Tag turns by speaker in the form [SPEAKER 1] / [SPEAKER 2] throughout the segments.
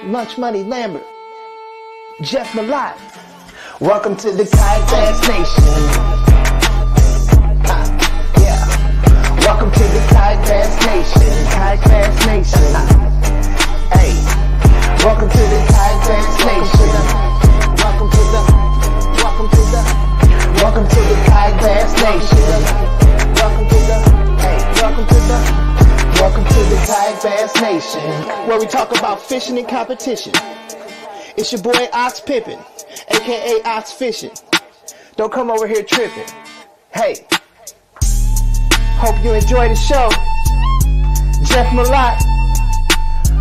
[SPEAKER 1] Lunch Money Lambert, Jeff Malott. Welcome to the Kayak Nation. Welcome to the Kayak Nation. Kayak Nation. Hey, welcome to the Kayak Nation. Welcome to the Kayak Nation. Welcome to the Kayak Nation, where we talk about fishing and competition. It's your boy Ox Pippin, aka Ox Fishing. Don't come over here tripping. Hey, hope you enjoy the show. Jeff Malott,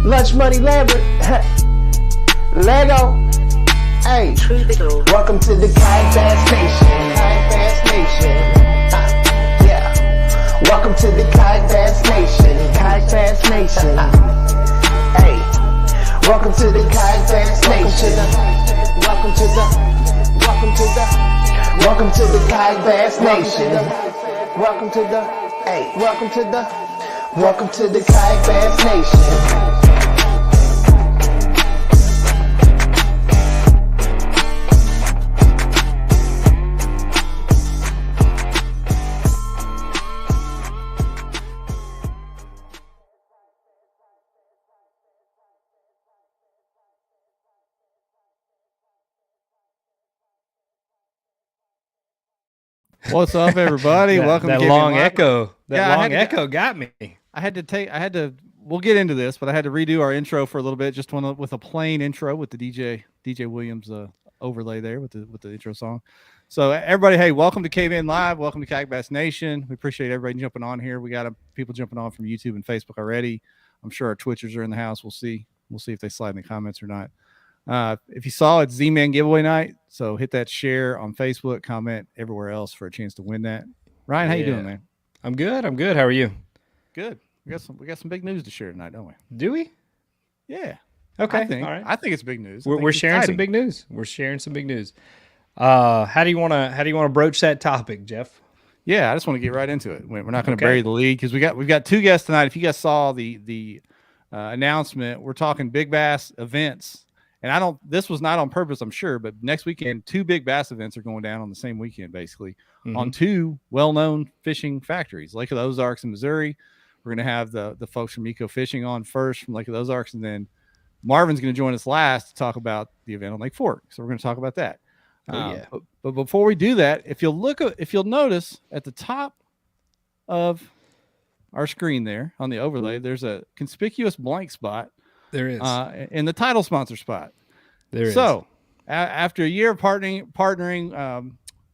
[SPEAKER 1] Lunch Money Lambert, Lego. Hey, welcome to the Kayak Nation. Kayak Nation. Welcome to the Kayak Nation. Kayak Nation. Hey, welcome to the Kayak Nation. Welcome to the Kayak Nation. Welcome to the Kayak Nation.
[SPEAKER 2] What's up, everybody? Welcome
[SPEAKER 3] that
[SPEAKER 2] to
[SPEAKER 3] long echo.
[SPEAKER 2] Echo
[SPEAKER 3] got me.
[SPEAKER 2] We'll get into this, but I had to redo our intro for a little bit, just with a plain intro with the DJ Williams overlay there with the intro song. So everybody, hey, welcome to KVN Live. Welcome to Kayak Bass Nation. We appreciate everybody jumping on here. We got people jumping on from YouTube and Facebook already. I'm sure our Twitchers are in the house. We'll see if they slide in the comments or not. If you saw, it's Z-Man giveaway night, so hit that share on Facebook, comment everywhere else for a chance to win that. Ryan, how you doing, man?
[SPEAKER 3] I'm good. How are you?
[SPEAKER 2] Good. We got some big news to share tonight, don't we?
[SPEAKER 3] Do we?
[SPEAKER 2] Yeah.
[SPEAKER 3] Okay.
[SPEAKER 2] All right. I think it's big news.
[SPEAKER 3] We're sharing some big news. How do you want to broach that topic, Jeff?
[SPEAKER 2] Yeah, I just want to get right into it. We're not going to bury the lead because we've got two guests tonight. If you guys saw the announcement, we're talking big bass events. And this was not on purpose, I'm sure, but next weekend, two big bass events are going down on the same weekend, basically, on two well-known fishing factories, Lake of the Ozarks in Missouri. We're going to have the folks from Eco Fishing on first from Lake of the Ozarks, and then Marvin's going to join us last to talk about the event on Lake Fork. So we're going to talk about that. But before we do that, if you'll notice at the top of our screen there on the overlay, there's a conspicuous blank spot.
[SPEAKER 3] There is
[SPEAKER 2] in the title sponsor spot. So after a year of partnering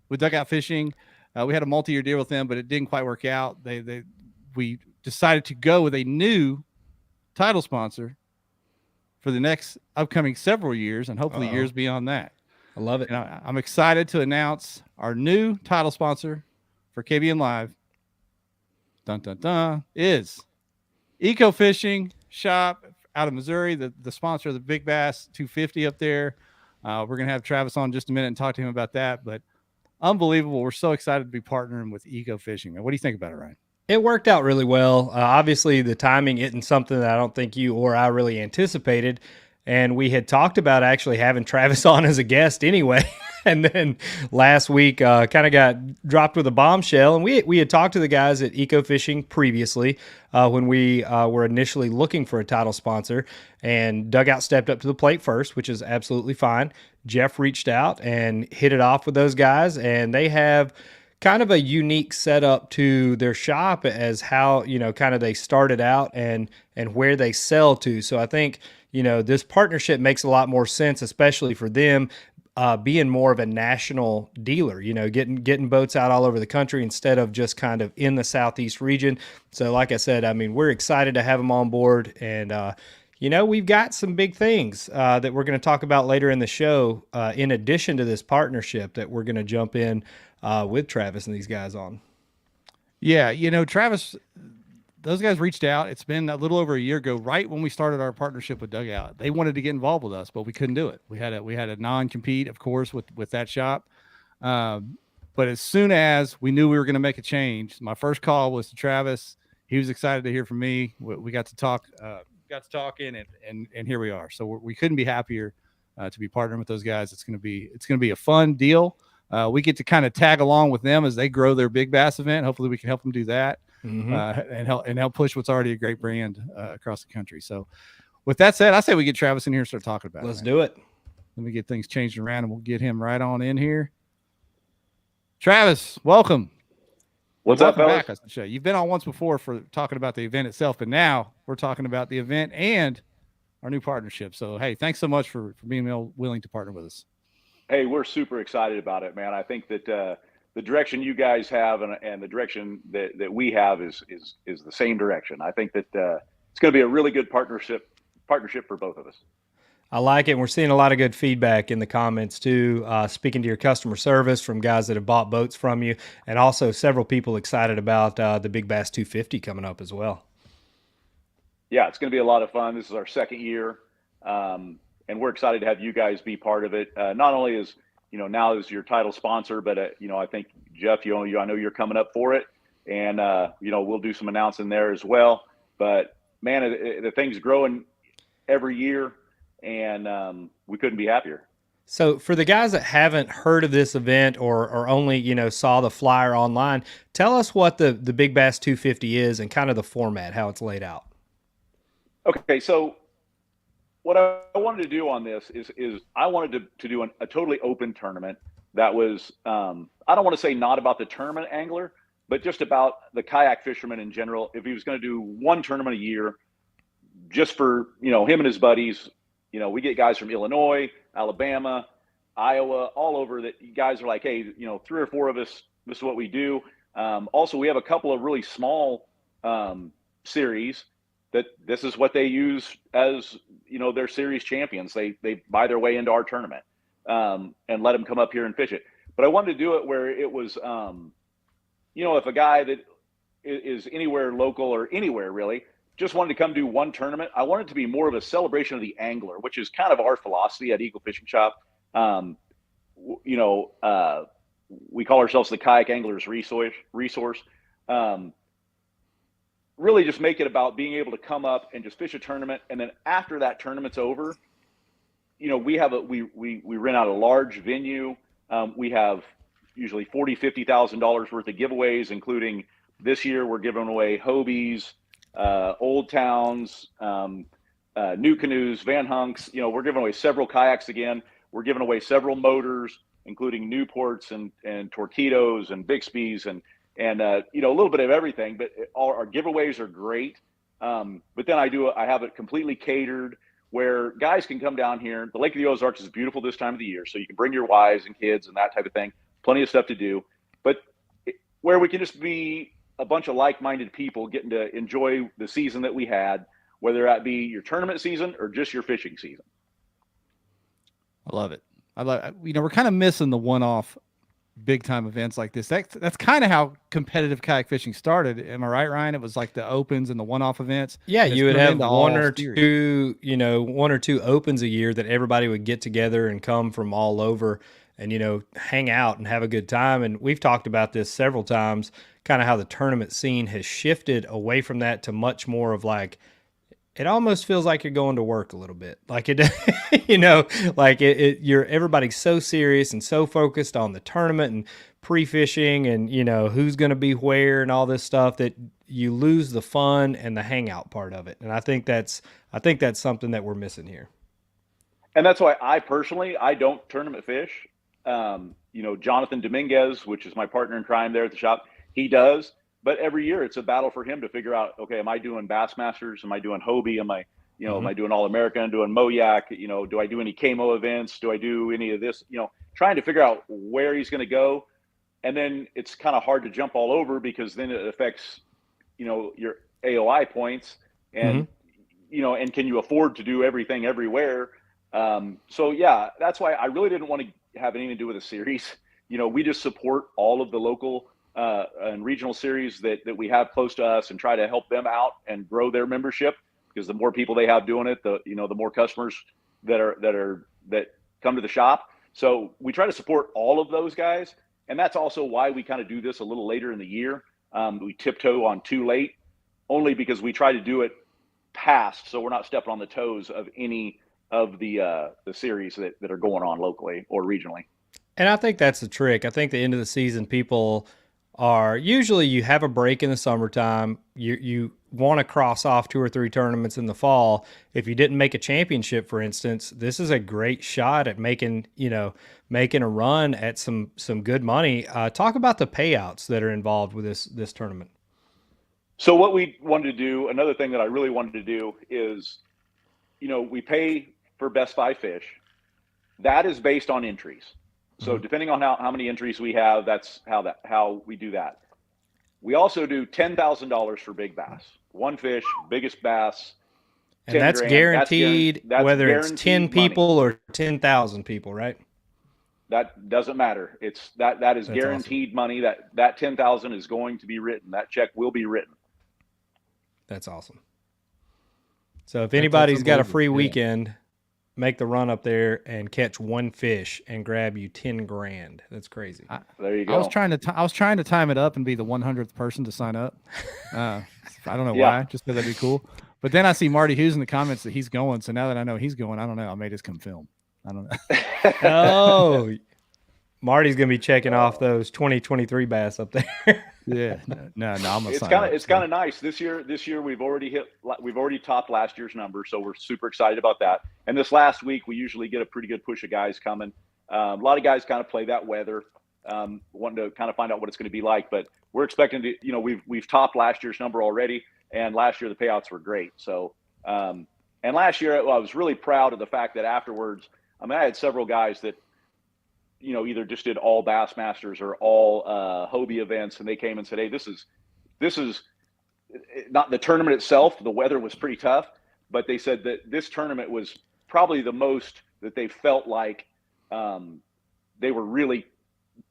[SPEAKER 2] with Dugout Fishing, we had a multi-year deal with them, but it didn't quite work out. We decided to go with a new title sponsor for the next upcoming several years, and hopefully years beyond that.
[SPEAKER 3] I love it.
[SPEAKER 2] And I'm excited to announce our new title sponsor for KVN Live. Dun dun dun is Eco Fishing Shop out of Missouri, the sponsor of the Big Bass 250 up there. We're going to have Travis on in just a minute and talk to him about that. But unbelievable. We're so excited to be partnering with Eco Fishing. What do you think about it, Ryan?
[SPEAKER 3] It worked out really well. Obviously, the timing isn't something that I don't think you or I really anticipated. And we had talked about actually having Travis on as a guest anyway. And then last week kind of got dropped with a bombshell. And we had talked to the guys at Eco Fishing previously when we were initially looking for a title sponsor. And Dugout stepped up to the plate first, which is absolutely fine. Jeff reached out and hit it off with those guys. And they have kind of a unique setup to their shop as how, kind of they started out and where they sell to. So I think, this partnership makes a lot more sense, especially for them being more of a national dealer, getting boats out all over the country instead of just kind of in the Southeast region. So like I said, we're excited to have them on board. And, we've got some big things that we're going to talk about later in the show in addition to this partnership that we're going to jump in with Travis and these guys on.
[SPEAKER 2] Yeah, Travis, those guys reached out. It's been a little over a year ago, right when we started our partnership with Dugout. They wanted to get involved with us, but we couldn't do it. We had a non-compete, of course, with that shop. But as soon as we knew we were going to make a change, my first call was to Travis. He was excited to hear from me. We got to talk got to talking, and here we are. So we couldn't be happier to be partnering with those guys. It's going to be a fun deal. We get to kind of tag along with them as they grow their big bass event. Hopefully we can help them do that and help push what's already a great brand across the country. So with that said, I say we get Travis in here and start talking about
[SPEAKER 3] Let's do it.
[SPEAKER 2] Let me get things changed around, and we'll get him right on in here. Travis, welcome.
[SPEAKER 4] What's up, fellas?
[SPEAKER 2] Back, I should say. You've been on once before for talking about the event itself, but now we're talking about the event and our new partnership. So, hey, thanks so much for being willing to partner with us.
[SPEAKER 4] Hey, we're super excited about it, man. I think that the direction you guys have and the direction that we have is the same direction. I think that it's going to be a really good partnership for both of us.
[SPEAKER 3] I like it. And we're seeing a lot of good feedback in the comments too. Speaking to your customer service from guys that have bought boats from you, and also several people excited about the Big Bass 250 coming up as well.
[SPEAKER 4] Yeah, it's going to be a lot of fun. This is our second year, and we're excited to have you guys be part of it. Not only as now as your title sponsor, but I think Jeff, I know you're coming up for it, and we'll do some announcing there as well. But man, the thing's growing every year. And we couldn't be happier.
[SPEAKER 3] So for the guys that haven't heard of this event or only, saw the flyer online, tell us what the Big Bass 250 is and kind of the format, how it's laid out.
[SPEAKER 4] Okay, so what I wanted to do on this is I wanted to do a totally open tournament that was, I don't want to say not about the tournament angler, but just about the kayak fisherman in general. If he was going to do one tournament a year just for, him and his buddies. We get guys from Illinois, Alabama, Iowa, all over that guys are like, hey, 3 or 4 of us, this is what we do. Also, we have a couple of really small series that this is what they use as, their series champions. They buy their way into our tournament and let them come up here and fish it. But I wanted to do it where it was, if a guy that is anywhere local or anywhere really, just wanted to come do one tournament. I wanted it to be more of a celebration of the angler, which is kind of our philosophy at Eagle Fishing Shop. We call ourselves the Kayak Anglers Resource. Really just make it about being able to come up and just fish a tournament. And then after that tournament's over, we rent out a large venue. We have usually $40,000-$50,000 worth of giveaways, including this year we're giving away Hobies, Old Towns, new canoes, Van Hunks. We're giving away several kayaks again. We're giving away several motors, including Newports and Torqeedos and Bixby's and a little bit of everything. But our giveaways are great. But then I have it completely catered where guys can come down here. The Lake of the Ozarks is beautiful this time of the year, so you can bring your wives and kids and that type of thing. Plenty of stuff to do. But where we can just be a bunch of like-minded people getting to enjoy the season that we had, whether that be your tournament season or just your fishing season.
[SPEAKER 2] I love it. We're kind of missing the one-off big-time events like this. That's kind of how competitive kayak fishing started. Am I right, Ryan? It was like the opens and the one-off events.
[SPEAKER 3] Yeah, you would have one or two opens a year that everybody would get together and come from all over and, hang out and have a good time. And we've talked about this several times, kind of how the tournament scene has shifted away from that to much more of like, it almost feels like you're going to work a little bit. Like everybody's so serious and so focused on the tournament and pre-fishing and, who's going to be where and all this stuff that you lose the fun and the hangout part of it. And I think that's something that we're missing here.
[SPEAKER 4] And that's why I don't tournament fish. Jonathan Dominguez, which is my partner in crime there at the shop, he does. But every year it's a battle for him to figure out, okay, am I doing Bassmasters? Am I doing Hobie? Am I doing All-American? Doing Moyak? Do I do any KMO events? Do I do any of this? Trying to figure out where he's going to go. And then it's kind of hard to jump all over because then it affects, your AOI points and, and can you afford to do everything everywhere? So yeah, that's why I really didn't want to have anything to do with a series. We just support all of the local and regional series that we have close to us and try to help them out and grow their membership, because the more people they have doing it, the more customers that come to the shop. So we try to support all of those guys. And that's also why we kind of do this a little later in the year. We tiptoe on too late, only because we try to do it passed, so we're not stepping on the toes of any of the series that are going on locally or regionally.
[SPEAKER 3] And I think that's the trick. I think the end of the season, people are usually, you have a break in the summertime. You want to cross off 2 or 3 tournaments in the fall. If you didn't make a championship, for instance, this is a great shot at making a run at some good money. Talk about the payouts that are involved with this tournament.
[SPEAKER 4] So what we wanted to do, another thing that I really wanted to do is, we pay for best 5 fish. That is based on entries. So depending on how many entries we have, that's how we do that. We also do $10,000 for big bass. 1 fish, biggest bass.
[SPEAKER 3] And that's
[SPEAKER 4] grand.
[SPEAKER 3] guaranteed,
[SPEAKER 4] That's
[SPEAKER 3] whether
[SPEAKER 4] guaranteed
[SPEAKER 3] it's 10
[SPEAKER 4] money.
[SPEAKER 3] people or 10,000 people, right?
[SPEAKER 4] That doesn't matter. That is
[SPEAKER 3] That's
[SPEAKER 4] guaranteed
[SPEAKER 3] awesome.
[SPEAKER 4] money. That 10,000 is going to be written. That check will be written.
[SPEAKER 3] That's awesome. So if anybody's got a free
[SPEAKER 2] unbelievable.
[SPEAKER 3] weekend, make the run up there and catch 1 fish and grab you 10 grand. That's crazy.
[SPEAKER 4] There you go.
[SPEAKER 2] I was trying to time it up and be the 100th person to sign up. I don't know why, just because that'd be cool. But then I see Marty Hughes in the comments that he's going. So now that I know he's going, I don't know. I may just come film. I don't know.
[SPEAKER 3] Oh, Marty's gonna be checking off those 2023 bass up there.
[SPEAKER 2] Yeah, no, I'm gonna.
[SPEAKER 4] It's kind of nice this year. This year we've already topped last year's number, so we're super excited about that. And this last week we usually get a pretty good push of guys coming. A lot of guys kind of play that weather, wanting to kind of find out what it's going to be like. But we're expecting to, we've topped last year's number already, and last year the payouts were great. So, and last year I was really proud of the fact that afterwards, I had several guys that, either just did all Bassmasters or all Hobie events, and they came and said, "Hey, this is not the tournament itself. The weather was pretty tough, but they said that this tournament was probably the most that they felt like they were really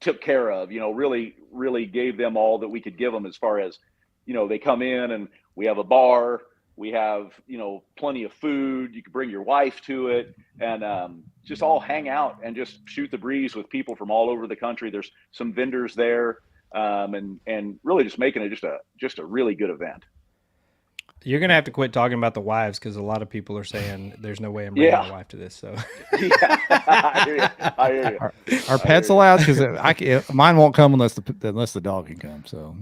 [SPEAKER 4] took care of. Really gave them all that we could give them as far as, they come in and we have a bar." We have, plenty of food. You can bring your wife to it and just all hang out and just shoot the breeze with people from all over the country. There's some vendors there and really just making it just a really good event.
[SPEAKER 3] You're gonna have to quit talking about the wives because a lot of people are saying there's no way I'm bringing my wife to this. So
[SPEAKER 4] yeah, I hear you.
[SPEAKER 2] Are pets allowed? Because mine won't come unless the dog can come. So.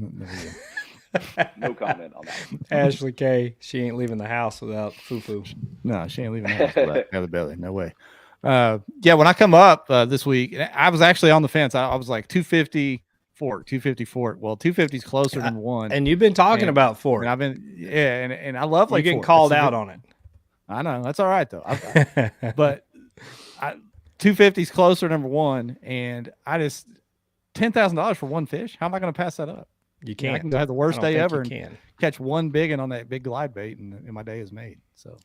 [SPEAKER 4] No comment on that.
[SPEAKER 3] Ashley K, she ain't leaving the house without foo-foo.
[SPEAKER 2] No, she ain't leaving the house without the other belly. No way. When I come up this week, I was actually on the fence. I was like 250 fork. Well, 250 is closer than 1.
[SPEAKER 3] And you've been talking about fork.
[SPEAKER 2] And I've been, and I love like
[SPEAKER 3] you're getting
[SPEAKER 2] fork.
[SPEAKER 3] called out on it.
[SPEAKER 2] I know that's all right though. But 250 is closer, number 1, and I just $10,000 for 1 fish. How am I going to pass that up?
[SPEAKER 3] You can't.
[SPEAKER 2] I can have the worst day ever and
[SPEAKER 3] can.
[SPEAKER 2] catch 1 big one on that big glide bait, and my day is made.
[SPEAKER 3] So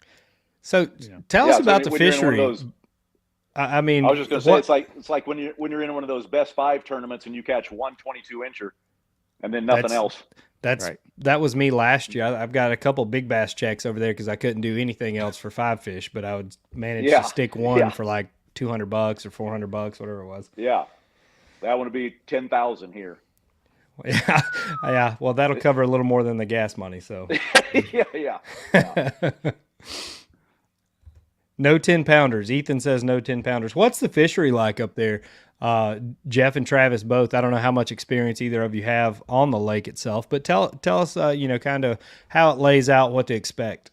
[SPEAKER 3] tell us about the fishery. I mean,
[SPEAKER 4] I was just going to say it's like when you're in one of those best 5 tournaments and you catch 1 22-incher and then nothing else.
[SPEAKER 3] That was me last year. I've got a couple big bass checks over there because I couldn't do anything else for 5 fish, but I would manage to stick 1 for like $200 or $400, whatever it was.
[SPEAKER 4] Yeah, that would be 10,000 here.
[SPEAKER 3] Yeah. Well, that'll cover a little more than the gas money. So
[SPEAKER 4] yeah.
[SPEAKER 3] No 10-pounders. Ethan says no 10-pounders. What's the fishery like up there? Jeff and Travis both. I don't know how much experience either of you have on the lake itself, but tell us, kind of how it lays out, what to expect.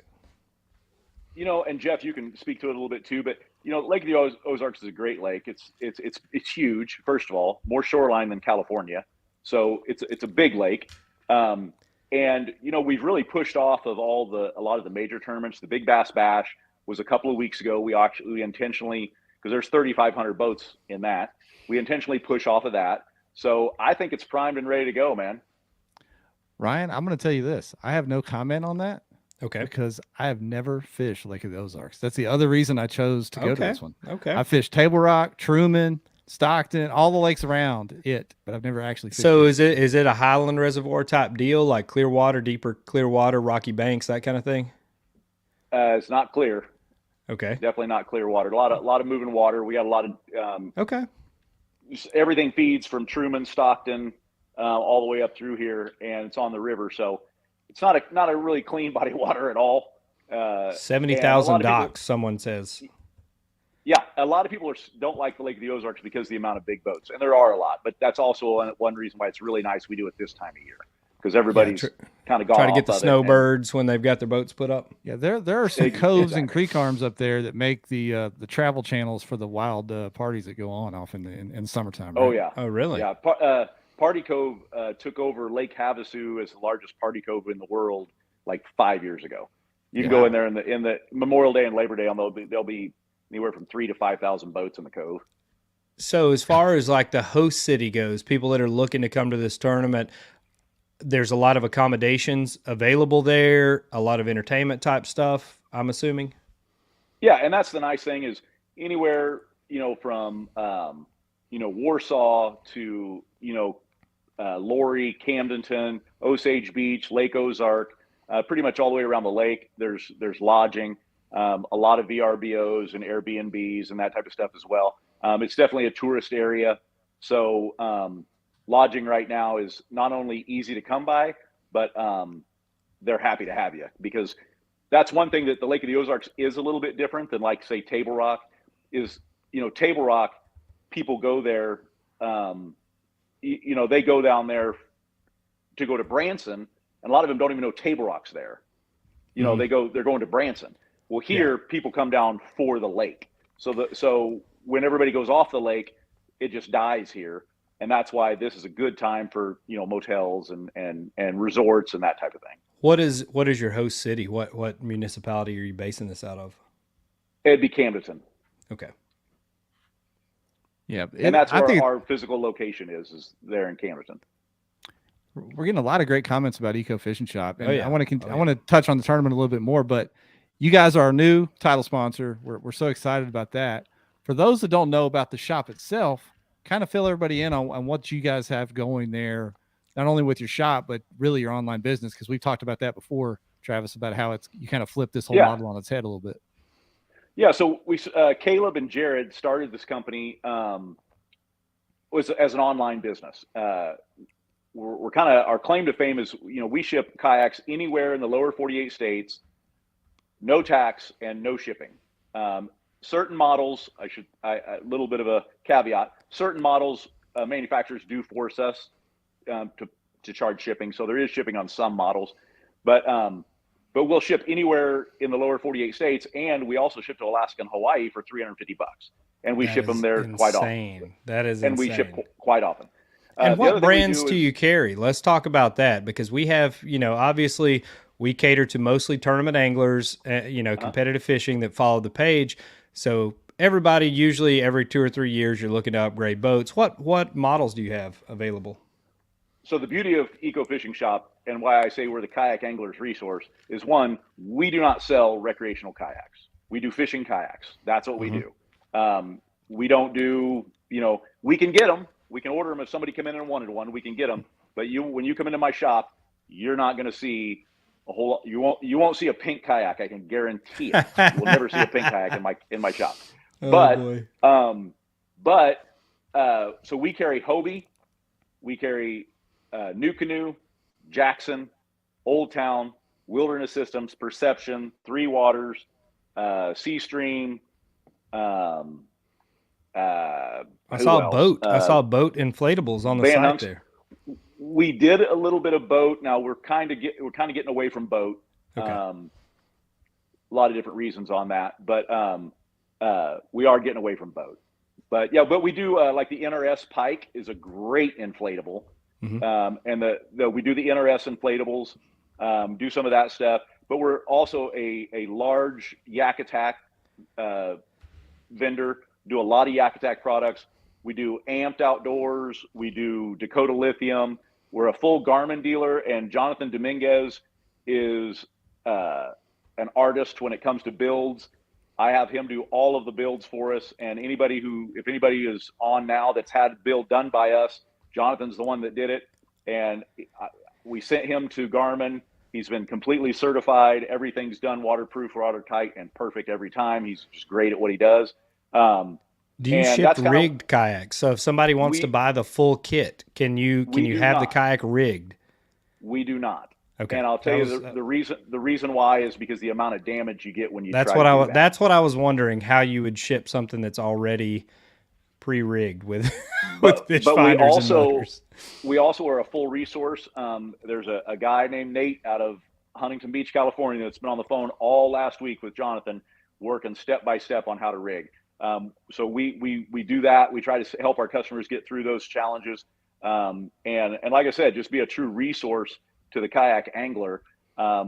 [SPEAKER 4] And Jeff, you can speak to it a little bit too, but Lake of the Ozarks is a great lake. It's huge. First of all, more shoreline than California. So it's a big lake. And we've really pushed off of a lot of the major tournaments. The Big Bass Bash was a couple of weeks ago. We intentionally, because there's 3,500 boats in that, we intentionally push off of that. So I think it's primed and ready to go, man.
[SPEAKER 2] Ryan, I'm going to tell you this. I have no comment on that.
[SPEAKER 3] Okay.
[SPEAKER 2] Because I have never fished Lake of the Ozarks. That's the other reason I chose to go to this one.
[SPEAKER 3] Okay.
[SPEAKER 2] I fished Table Rock, Truman, Stockton, all the lakes around it, but I've never actually fished
[SPEAKER 3] So is it a Highland Reservoir type deal, like Clearwater, deeper Clearwater, Rocky Banks, that kind of thing?
[SPEAKER 4] It's not clear.
[SPEAKER 3] Okay.
[SPEAKER 4] Definitely not clear water. A lot of moving water. We got a lot of
[SPEAKER 3] okay.
[SPEAKER 4] Everything feeds from Truman, Stockton, all the way up through here, and it's on the river. So it's not a really clean body of water at all.
[SPEAKER 3] 70,000 docks, someone says.
[SPEAKER 4] Yeah, a lot of people don't like the Lake of the Ozarks because of the amount of big boats, and there are a lot. But that's also one reason why it's really nice we do it this time of year, because everybody's kind of gone
[SPEAKER 3] try to get
[SPEAKER 4] off
[SPEAKER 3] the
[SPEAKER 4] of
[SPEAKER 3] snowbirds when they've got their boats put up.
[SPEAKER 2] Yeah, there are some coves and creek arms up there that make the travel channels for the wild parties that go on off in summertime. Right?
[SPEAKER 4] Oh yeah.
[SPEAKER 3] Oh really?
[SPEAKER 4] Yeah. Party Cove took over Lake Havasu as the largest party cove in the world like 5 years ago. You can go in there in the Memorial Day and Labor Day, and there'll be anywhere from 3,000 to 5,000 boats in the cove.
[SPEAKER 3] So as far as like the host city goes, people that are looking to come to this tournament, there's a lot of accommodations available there, a lot of entertainment type stuff, I'm assuming.
[SPEAKER 4] Yeah, and that's the nice thing is anywhere, from Warsaw to Laurie, Camdenton, Osage Beach, Lake Ozark, pretty much all the way around the lake. There's lodging, a lot of VRBOs and Airbnbs and that type of stuff as well. It's definitely a tourist area, so lodging right now is not only easy to come by, but they're happy to have you, because that's one thing that the Lake of the Ozarks is a little bit different than, like, say, Table Rock is. Table Rock, people go there. They go down there to go to Branson, and a lot of them don't even know Table Rock's there. They're going to Branson. Well, here people come down for the lake. So when everybody goes off the lake, it just dies here, and that's why this is a good time for motels and resorts and that type of thing.
[SPEAKER 3] What is your host city? What municipality are you basing this out of?
[SPEAKER 4] It'd be Camdenton.
[SPEAKER 3] Okay.
[SPEAKER 2] Yeah,
[SPEAKER 4] and that's where our physical location is there in Camdenton.
[SPEAKER 2] We're getting a lot of great comments about Eco Fishing Shop, and I want to
[SPEAKER 3] I want
[SPEAKER 2] to touch on the tournament a little bit more. But you guys are our new title sponsor. We're so excited about that. For those that don't know about the shop itself, kind of fill everybody in on what you guys have going there, not only with your shop, but really your online business, because we've talked about that before, Travis, about how you kind of flip this whole model on its head a little bit.
[SPEAKER 4] Yeah, so we Caleb and Jared started this company was as an online business. We're kind of, our claim to fame is, we ship kayaks anywhere in the lower 48 states, no tax and no shipping. Certain models, a little bit of a caveat, certain models manufacturers do force us to charge shipping. So there is shipping on some models, but we'll ship anywhere in the lower 48 states, and we also ship to Alaska and Hawaii for $350, and we ship them there quite often.
[SPEAKER 3] That is
[SPEAKER 4] and
[SPEAKER 3] insane.
[SPEAKER 4] We ship quite often.
[SPEAKER 3] And what brands do you carry? Let's talk about that, because we have, obviously we cater to mostly tournament anglers, competitive fishing that follow the page. So everybody, usually every 2 or 3 years, you're looking to upgrade boats. What models do you have available?
[SPEAKER 4] So the beauty of Eco Fishing Shop, and why I say we're the kayak angler's resource, is one, we do not sell recreational kayaks. We do fishing kayaks. That's what we do. We don't do, we can get them. We can order them if somebody come in and wanted one. We can get them. But when you come into my shop, you're not going to see a whole. You won't see a pink kayak. I can guarantee it. You'll never see a pink kayak in my shop. So we carry Hobie, we carry New Canoe, Jackson, Old Town, Wilderness Systems, Perception, Three Waters, Sea Stream.
[SPEAKER 3] I saw a boat. I saw boat inflatables on the
[SPEAKER 4] Van
[SPEAKER 3] site
[SPEAKER 4] Hunks.
[SPEAKER 3] there.
[SPEAKER 4] We did a little bit of boat. Now we're kind of getting away from boat.
[SPEAKER 3] Okay.
[SPEAKER 4] A lot of different reasons on that, but we are getting away from boat. But we do like the NRS Pike is a great inflatable, and we do the NRS inflatables, do some of that stuff. But we're also a large Yak Attack vendor. Do a lot of Yak Attack products. We do Amped Outdoors. We do Dakota Lithium. We're a full Garmin dealer, and Jonathan Dominguez is an artist when it comes to builds. I have him do all of the builds for us, and if anybody is on now that's had a build done by us, Jonathan's the one that did it, and we sent him to Garmin. He's been completely certified. Everything's done waterproof, watertight, and perfect every time. He's just great at what he does.
[SPEAKER 3] Do you ship rigged kayaks? So if somebody wants to buy the full kit, can you have the kayak rigged?
[SPEAKER 4] We do not.
[SPEAKER 3] Okay.
[SPEAKER 4] And I'll tell you the reason why is because the amount of damage you get when you
[SPEAKER 3] that's
[SPEAKER 4] try
[SPEAKER 3] what
[SPEAKER 4] to do that.
[SPEAKER 3] That's what I was wondering, how you would ship something that's already pre-rigged with
[SPEAKER 4] But
[SPEAKER 3] fish
[SPEAKER 4] we
[SPEAKER 3] finders and motors.
[SPEAKER 4] also are a full resource. There's a guy named Nate out of Huntington Beach, California, that's been on the phone all last week with Jonathan, working step by step on how to rig. So we do that. We try to help our customers get through those challenges. And like I said, just be a true resource to the kayak angler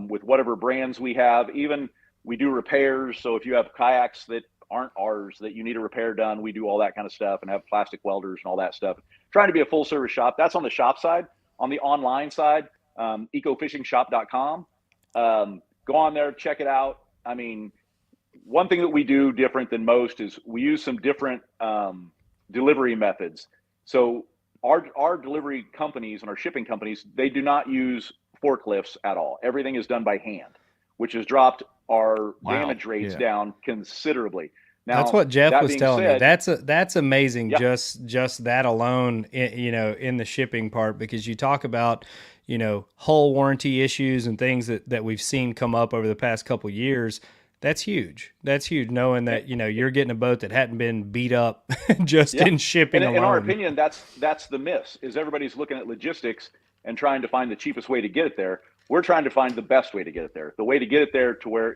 [SPEAKER 4] with whatever brands we have. Even we do repairs. So if you have kayaks that aren't ours that you need a repair done, we do all that kind of stuff and have plastic welders and all that stuff. Trying to be a full service shop. That's on the shop side. On the online side, ecofishingshop.com. Go on there, check it out. I mean, one thing that we do different than most is we use some different delivery methods. So our delivery companies and our shipping companies, they do not use forklifts at all. Everything is done by hand, which has dropped our damage rates down considerably. Now,
[SPEAKER 3] that's what Jeff was telling me. That's amazing.
[SPEAKER 4] Yeah.
[SPEAKER 3] Just that alone, in the shipping part, because you talk about, hull warranty issues and things that we've seen come up over the past couple of years. That's huge. That's huge. Knowing that, you're getting a boat that hadn't been beat up just in shipping alone.
[SPEAKER 4] In our opinion, that's the miss, is everybody's looking at logistics and trying to find the cheapest way to get it there. We're trying to find the best way to get it there, the way to get it there to where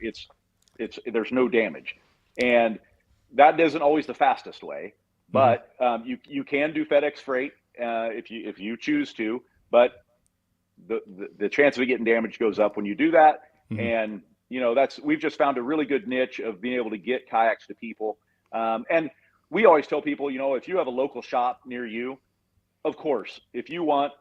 [SPEAKER 4] there's no damage. And that isn't always the fastest way, but you can do FedEx freight if you choose to, but the chance of it getting damaged goes up when you do that. And we've just found a really good niche of being able to get kayaks to people. And we always tell people, if you have a local shop near you, of course, if you want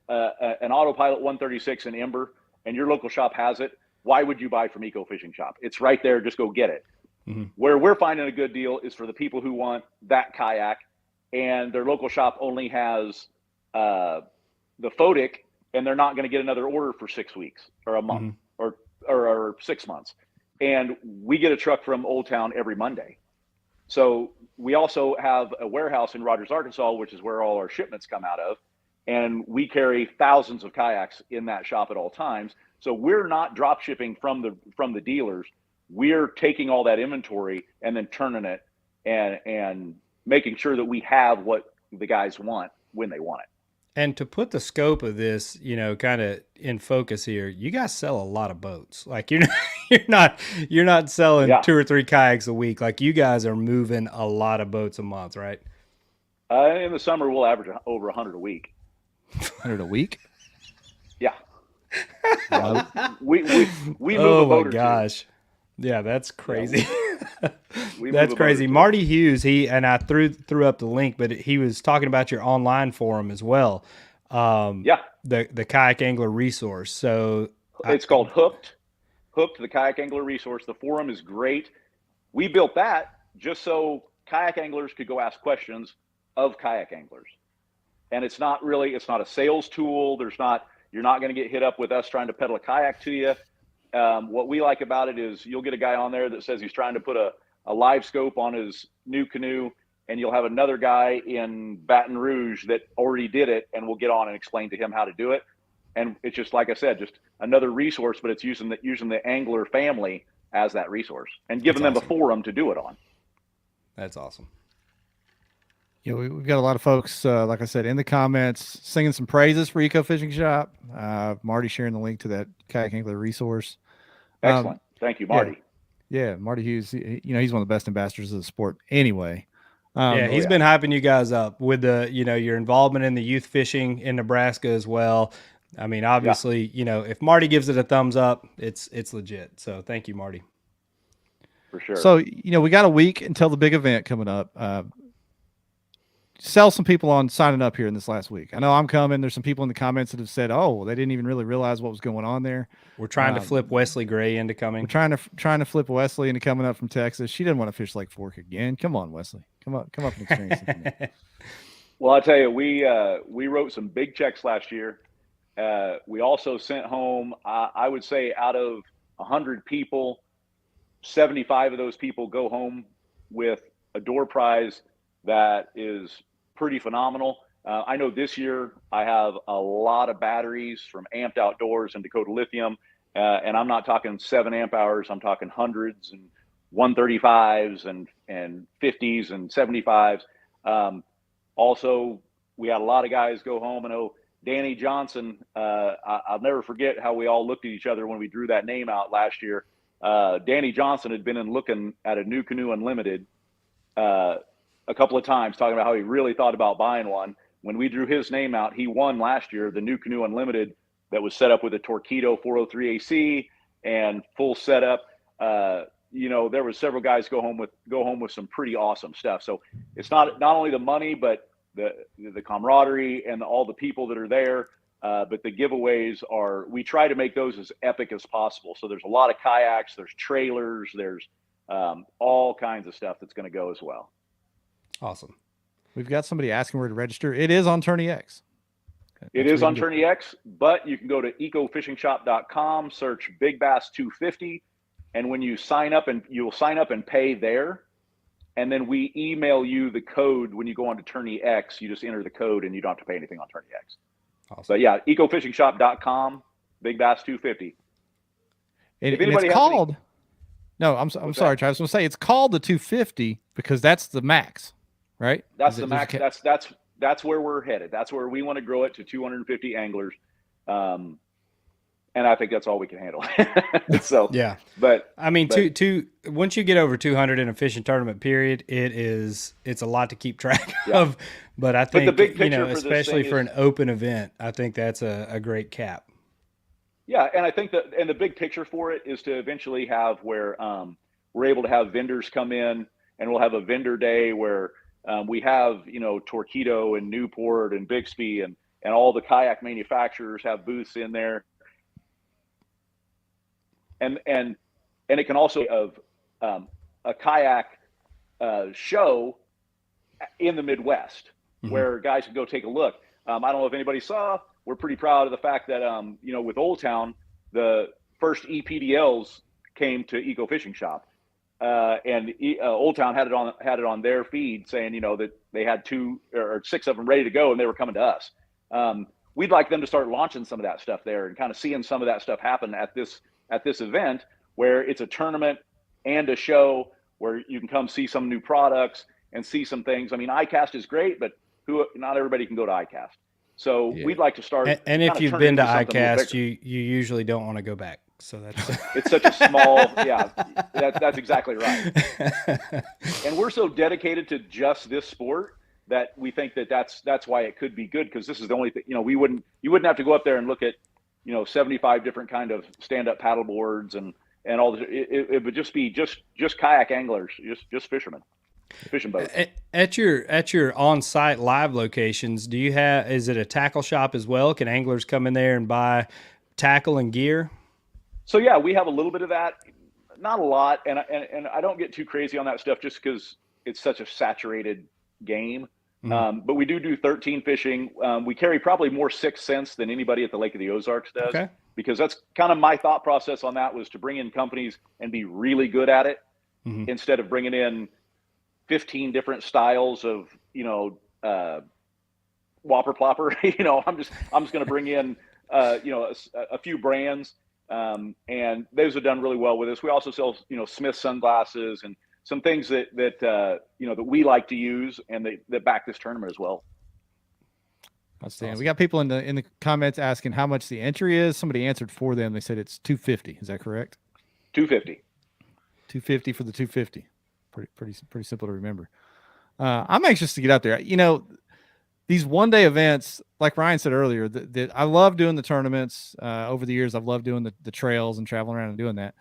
[SPEAKER 4] an Autopilot 136 in Ember and your local shop has it, why would you buy from Eco Fishing Shop? It's right there. Just go get it. Where we're finding a good deal is for the people who want that kayak and their local shop only has the Photic, and they're not going to get another order for 6 weeks or a month or 6 months. And we get a truck from Old Town every Monday. So we also have a warehouse in Rogers, Arkansas, which is where all our shipments come out of. And we carry thousands of kayaks in that shop at all times. So we're not drop shipping from the dealers. We're taking all that inventory and then turning it and making sure that we have what the guys want when they want it.
[SPEAKER 3] And to put the scope of this, kind of in focus here, you guys sell a lot of boats. Like you're not selling 2 or 3 kayaks a week. Like you guys are moving a lot of boats a month, right?
[SPEAKER 4] In the summer, we'll average over 100 a week.
[SPEAKER 2] 100 a week?
[SPEAKER 4] Yeah. We move
[SPEAKER 3] oh
[SPEAKER 4] a boat
[SPEAKER 3] my
[SPEAKER 4] or
[SPEAKER 3] gosh. Yeah, that's crazy.
[SPEAKER 4] Yeah,
[SPEAKER 3] that's crazy. Marty Hughes, I threw up the link, but he was talking about your online forum as well. The Kayak Angler Resource. So
[SPEAKER 4] it's called Hooked, the Kayak Angler Resource. The forum is great. We built that just so kayak anglers could go ask questions of kayak anglers. And it's not a sales tool. You're not going to get hit up with us trying to peddle a kayak to you. What we like about it is you'll get a guy on there that says he's trying to put a live scope on his new canoe, and you'll have another guy in Baton Rouge that already did it, and we'll get on and explain to him how to do it. And it's just, like I said, just another resource, but it's using the angler family as that resource and giving them a forum to do it on.
[SPEAKER 3] That's awesome.
[SPEAKER 2] We've got a lot of folks, like I said, in the comments singing some praises for Eco Fishing Shop. Marty sharing the link to that Kayak Angler Resource.
[SPEAKER 4] Excellent. Thank you, Marty.
[SPEAKER 2] Yeah, Marty Hughes, he's one of the best ambassadors of the sport anyway.
[SPEAKER 3] He's been hyping you guys up with your involvement in the youth fishing in Nebraska as well. I mean, obviously, if Marty gives it a thumbs up, it's legit. So thank you, Marty.
[SPEAKER 4] For sure.
[SPEAKER 2] So, we got a week until the big event coming up. Sell some people on signing up here in this last week. I know I'm coming. There's some people in the comments that have said, "Oh, they didn't even really realize what was going on there."
[SPEAKER 3] We're trying to flip Wesley Gray into coming.
[SPEAKER 2] We're trying to flip Wesley into coming up from Texas. She didn't want to fish Lake Fork again. Come on, Wesley. Come up and experience something.
[SPEAKER 4] Well, I'll tell you, we wrote some big checks last year. We also sent home, I would say, out of 100 people, 75 of those people go home with a door prize that is pretty phenomenal. I know this year I have a lot of batteries from Amped Outdoors and Dakota Lithium, and I'm not talking 7 amp hours. I'm talking hundreds and 135s and 50s and 75s. Also, we had a lot of guys go home. I know Danny Johnson. I'll never forget how we all looked at each other when we drew that name out last year. Danny Johnson had been in looking at a new Canoe Unlimited a couple of times, talking about how he really thought about buying one. When we drew his name out, he won last year the new Canoe Unlimited that was set up with a Torqeedo 403 AC and full setup. There was several guys go home with some pretty awesome stuff. So it's not only the money, but the camaraderie and all the people that are there. But the giveaways we try to make those as epic as possible. So there's a lot of kayaks, there's trailers, there's all kinds of stuff that's going to go as well.
[SPEAKER 3] Awesome.
[SPEAKER 2] We've got somebody asking where to register. It is on TourneyX.
[SPEAKER 4] It is on TourneyX, but you can go to ecofishingshop.com, search Big Bass 250, and when you sign up, and you'll sign up and pay there, and then we email you the code when you go on to TourneyX. You just enter the code, and you don't have to pay anything on TourneyX.
[SPEAKER 2] Awesome.
[SPEAKER 4] So yeah, ecofishingshop.com, Big Bass 250.
[SPEAKER 2] And it's called. No, I'm sorry, Travis. I was going to say it's called the 250 because that's the max. Right?
[SPEAKER 4] That's the max. That's where we're headed. That's where we want to grow it to 250 anglers. And I think that's all we can handle. So,
[SPEAKER 3] yeah.
[SPEAKER 4] But
[SPEAKER 3] I mean, once you get over 200 in a fishing tournament period, it's a lot to keep track of. But I think,
[SPEAKER 4] the big picture
[SPEAKER 3] especially for an open event, I think that's a great cap.
[SPEAKER 4] Yeah. And I think the big picture for it is to eventually have where we're able to have vendors come in, and we'll have a vendor day where we have, Torqeedo and Newport and Bixby and all the kayak manufacturers have booths in there. And it can also of a kayak show in the Midwest where guys can go take a look. I don't know if anybody saw, we're pretty proud of the fact that, with Old Town, the first EPDLs came to Eco Fishing Shop. And Old Town had it on their feed saying, that they had 2 or 6 of them ready to go and they were coming to us. We'd like them to start launching some of that stuff there and kind of seeing some of that stuff happen at this event where it's a tournament and a show where you can come see some new products and see some things. I mean, ICAST is great, but not everybody can go to ICAST. So we'd like to start.
[SPEAKER 3] And if you've been to ICAST, you usually don't want to go back. So
[SPEAKER 4] it's such a small, that's exactly right. And we're so dedicated to just this sport that we think that's why it could be good, because this is the only thing, you wouldn't have to go up there and look at 75 different kind of stand-up paddle boards and all this. It would just be just kayak anglers, just fishermen, fishing boats.
[SPEAKER 3] At your on-site live locations, is it a tackle shop as well? Can anglers come in there and buy tackle and gear?
[SPEAKER 4] So yeah, we have a little bit of that, not a lot, and I don't get too crazy on that stuff just because it's such a saturated game. But we do 13 fishing. We carry probably more 6th Sense than anybody at the Lake of the Ozarks does, because that's kind of my thought process on that, was to bring in companies and be really good at it instead of bringing in 15 different styles of whopper plopper. I'm just going to bring in a few brands. And those have done really well with us. We also sell, Smith sunglasses and some things that we like to use and that back this tournament as well.
[SPEAKER 2] Outstanding. Awesome. We got people in the comments asking how much the entry is. Somebody answered for them. They said it's $250. Is that correct?
[SPEAKER 4] $250.
[SPEAKER 2] $250 for the 250. Pretty simple to remember. I'm anxious to get out there. These one-day events, like Ryan said earlier, that I love doing the tournaments. Over the years, I've loved doing the trails and traveling around and doing that.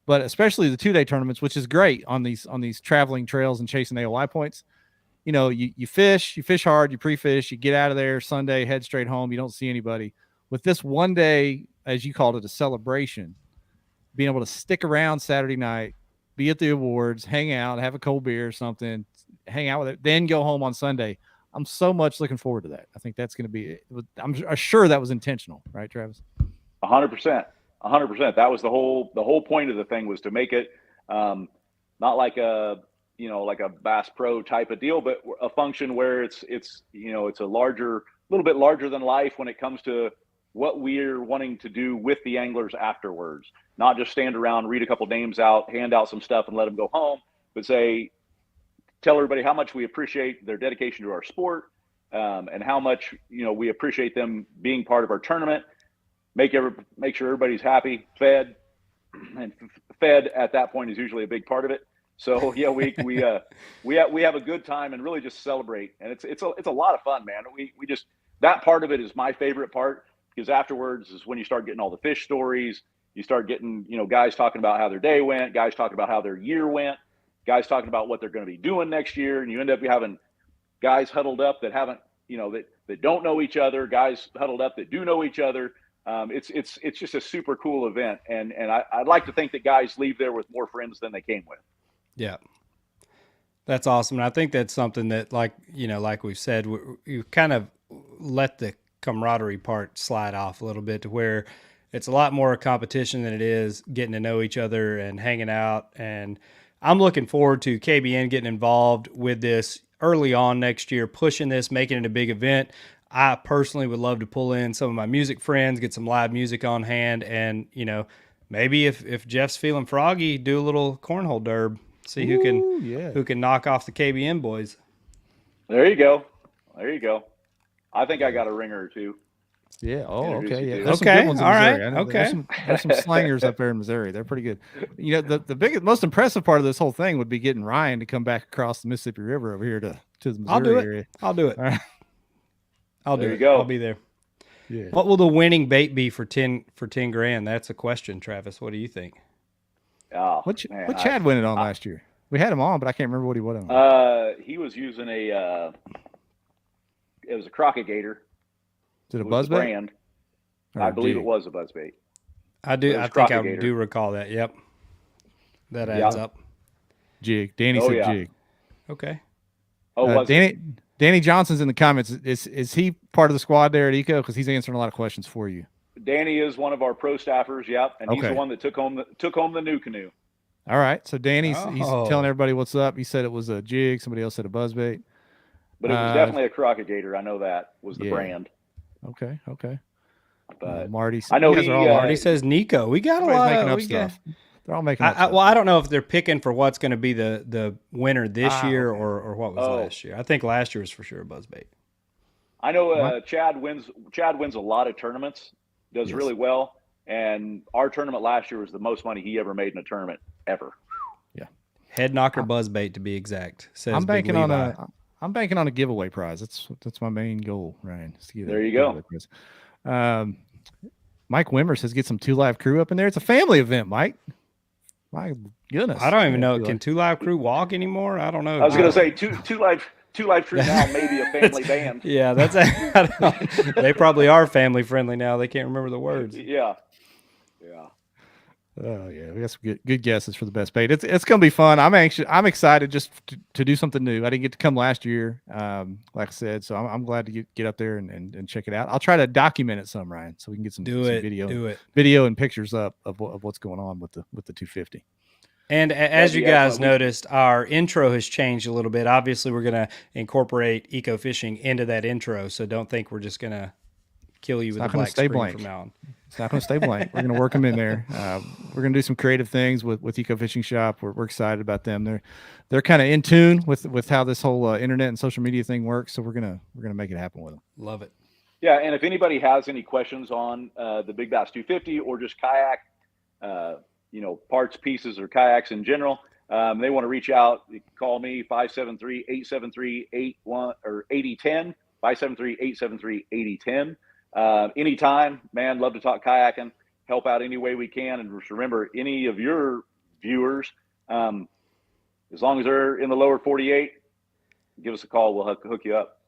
[SPEAKER 2] But especially the 2-day tournaments, which is great on these traveling trails and chasing AOI points. You fish hard, you pre-fish, you get out of there Sunday, head straight home. You don't see anybody. With this one day, as you called it, a celebration, being able to stick around Saturday night, be at the awards, hang out, have a cold beer or something, hang out with it, then go home on Sunday. I'm so much looking forward to that. I think that's going to be, I'm sure that was intentional, right, Travis?
[SPEAKER 4] 100%. That was the whole point of the thing, was to make it not like a like a Bass Pro type of deal, but a function where it's it's a little bit larger than life when it comes to what we're wanting to do with the anglers afterwards. Not just stand around, read a couple names out, hand out some stuff, and let them go home, but tell everybody how much we appreciate their dedication to our sport, and how much we appreciate them being part of our tournament. Make sure everybody's happy, fed, and fed at that point is usually a big part of it. So yeah, we have a good time and really just celebrate, and it's a lot of fun, man. We just, that part of it is my favorite part, because afterwards is when you start getting all the fish stories. You start getting guys talking about how their day went, guys talking about how their year went, guys talking about what they're going to be doing next year, and you end up having guys huddled up that haven't that don't know each other, guys huddled up that do know each other. It's just a super cool event, and I'd like to think that guys leave there with more friends than they came with.
[SPEAKER 3] Yeah, that's awesome. And I think that's something that, like we've said, you kind of let the camaraderie part slide off a little bit, to where it's a lot more a competition than it is getting to know each other and hanging out. And I'm looking forward to KBN getting involved with this early on next year, pushing this, making it a big event. I personally would love to pull in some of my music friends, get some live music on hand, and maybe if Jeff's feeling froggy, do a little cornhole derb. See who can knock off the KBN boys.
[SPEAKER 4] There you go. I think I got a ringer or two.
[SPEAKER 2] Yeah. Oh, okay. Yeah.
[SPEAKER 3] There's some good ones in Missouri.
[SPEAKER 2] Okay. There's some slangers up there in Missouri. They're pretty good. The biggest, most impressive part of this whole thing would be getting Ryan to come back across the Mississippi River over here to the Missouri area.
[SPEAKER 3] I'll do it.
[SPEAKER 2] All right.
[SPEAKER 3] I'll do it.
[SPEAKER 4] Go.
[SPEAKER 3] I'll be there.
[SPEAKER 2] Yeah.
[SPEAKER 3] What will the winning bait be for 10 grand? That's a question, Travis. What do you think?
[SPEAKER 4] Oh,
[SPEAKER 2] what Chad win it on last year? We had him on, but I can't remember what he won on.
[SPEAKER 4] He was using it was a Crockett Gator.
[SPEAKER 2] Is it a buzzbait?
[SPEAKER 4] Brand. I believe it was a buzzbait.
[SPEAKER 3] I do recall that. Yep. That adds up.
[SPEAKER 2] Jig. Danny said jig.
[SPEAKER 3] Okay.
[SPEAKER 4] Oh,
[SPEAKER 2] Danny Johnson's in the comments. Is he part of the squad there at Eco? Because he's answering a lot of questions for you.
[SPEAKER 4] Danny is one of our pro staffers. Yep, and he's the one that took home the new canoe.
[SPEAKER 2] All right, so Danny's he's telling everybody what's up. He said it was a jig. Somebody else said a buzzbait.
[SPEAKER 4] But it was definitely a Crockett Gator. I know that was the brand.
[SPEAKER 2] Okay.
[SPEAKER 4] But
[SPEAKER 2] Marty,
[SPEAKER 4] I know
[SPEAKER 3] Marty says Nico. We got a lot
[SPEAKER 2] making up stuff. They're all making up stuff.
[SPEAKER 3] Well, I don't know if they're picking for what's going to be the winner this year or what was last year. I think last year was for sure a buzzbait.
[SPEAKER 4] I know Chad wins a lot of tournaments. Does really well, and our tournament last year was the most money he ever made in a tournament ever.
[SPEAKER 2] Yeah,
[SPEAKER 3] head knocker buzzbait to be exact. Says
[SPEAKER 2] I'm banking on a giveaway prize. That's my main goal, Ryan.
[SPEAKER 4] There you go.
[SPEAKER 2] Mike Wimmer says get some 2 Live Crew up in there. It's a family event, Mike. My goodness,
[SPEAKER 3] I don't even know. Can 2 Live Crew walk anymore? I don't know.
[SPEAKER 4] I was going to say two live Crew now, maybe a family band.
[SPEAKER 3] Yeah, they probably are family friendly now. They can't remember the words.
[SPEAKER 4] Yeah.
[SPEAKER 2] Oh yeah, we got some good guesses for the best bait. It's gonna be fun. I'm excited just to do something new. I didn't get to come last year, like I said, so I'm glad to get up there and check it out. I'll try to document it some, Ryan, so we can get some video and pictures up of what's going on with the 250.
[SPEAKER 3] And as you guys noticed, our intro has changed a little bit. Obviously, we're going to incorporate eco fishing into that intro, so don't think we're just going to kill you with a black screen from now on.
[SPEAKER 2] It's not going to stay blank. We're going to work them in there. We're going to do some creative things with Eco Fishing Shop. We're excited about them. They're kind of in tune with how this whole internet and social media thing works. So we're gonna make it happen with them.
[SPEAKER 3] Love it.
[SPEAKER 4] Yeah, and if anybody has any questions on the Big Bass 250 or just kayak, parts, pieces, or kayaks in general, they want to reach out. You can call me 573-873-8010, 573-873-8010. Anytime, man, love to talk kayaking, help out any way we can. And just remember, any of your viewers, as long as they're in the lower 48, give us a call. We'll hook you up.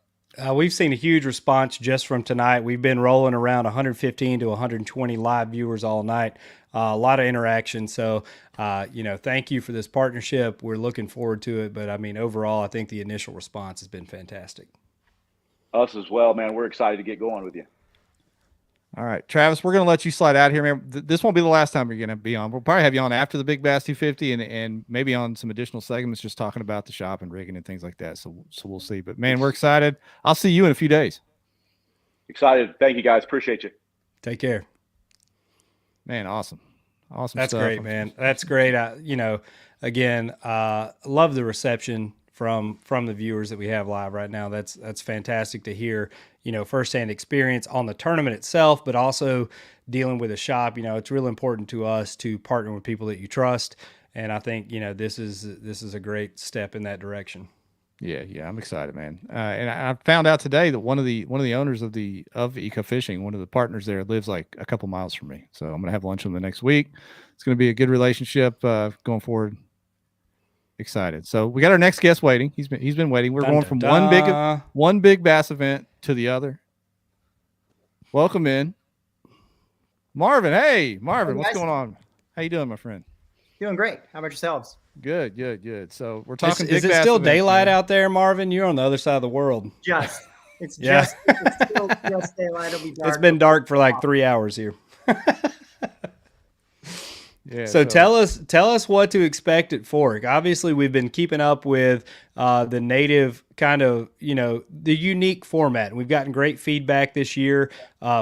[SPEAKER 3] We've seen a huge response just from tonight. We've been rolling around 115 to 120 live viewers all night. A lot of interaction. So, thank you for this partnership. We're looking forward to it. But, overall, I think the initial response has been fantastic.
[SPEAKER 4] Us as well, man. We're excited to get going with you.
[SPEAKER 2] All right, Travis, we're going to let you slide out here, man. This won't be the last time you're going to be on. We'll probably have you on after the Big Bass 250 and maybe on some additional segments just talking about the shop and rigging and things like that. So we'll see. But, man, we're excited. I'll see you in a few days.
[SPEAKER 4] Excited. Thank you, guys. Appreciate you.
[SPEAKER 3] Take care.
[SPEAKER 2] Man, awesome. Awesome
[SPEAKER 3] That's
[SPEAKER 2] stuff.
[SPEAKER 3] great, man. That's great. Again, love the reception from the viewers that we have live right now. That's fantastic to hear, firsthand experience on the tournament itself, but also dealing with a shop. It's really important to us to partner with people that you trust. And I think, this is a great step in that direction.
[SPEAKER 2] Yeah, I'm excited, man. And I found out today that one of the owners of Eco Fishing, one of the partners there, lives like a couple miles from me. So I'm gonna have lunch with him the next week. It's gonna be a good relationship going forward. Excited. So we got our next guest waiting. He's been waiting. We're going from one big bass event to the other. Welcome in, Marvin. Hey, Marvin, what's going on? How you doing, my friend?
[SPEAKER 5] Doing great. How about yourselves?
[SPEAKER 2] Good. So we're talking.
[SPEAKER 3] Is it still daylight out there, Marvin? You're on the other side of the world.
[SPEAKER 5] It's still just daylight. It'll be dark.
[SPEAKER 3] It's been dark for like 3 hours here.
[SPEAKER 2] Yeah.
[SPEAKER 3] So tell us what to expect at Fork. Obviously, we've been keeping up with the native kind of, the unique format. We've gotten great feedback this year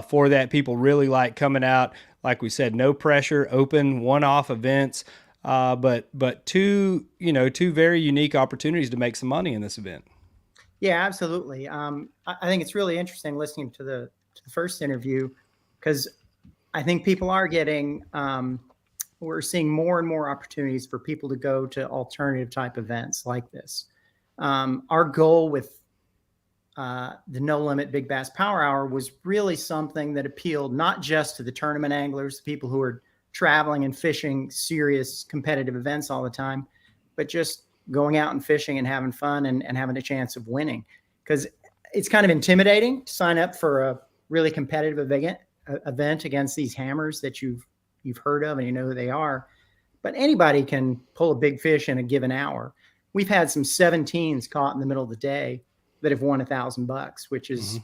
[SPEAKER 3] for that. People really like coming out. Like we said, no pressure, open, one-off events. But two very unique opportunities to make some money in this event.
[SPEAKER 5] Yeah, absolutely. I think it's really interesting listening to the first interview because I think people are getting. We're seeing more and more opportunities for people to go to alternative type events like this. Our goal with the No Limit Big Bass Power Hour was really something that appealed not just to the tournament anglers, the people who are traveling and fishing serious competitive events all the time, but just going out and fishing and having fun and having a chance of winning. Because it's kind of intimidating to sign up for a really competitive event against these hammers that you've heard of and you know who they are. But anybody can pull a big fish in a given hour. We've had some 17s caught in the middle of the day that have won $1,000, which is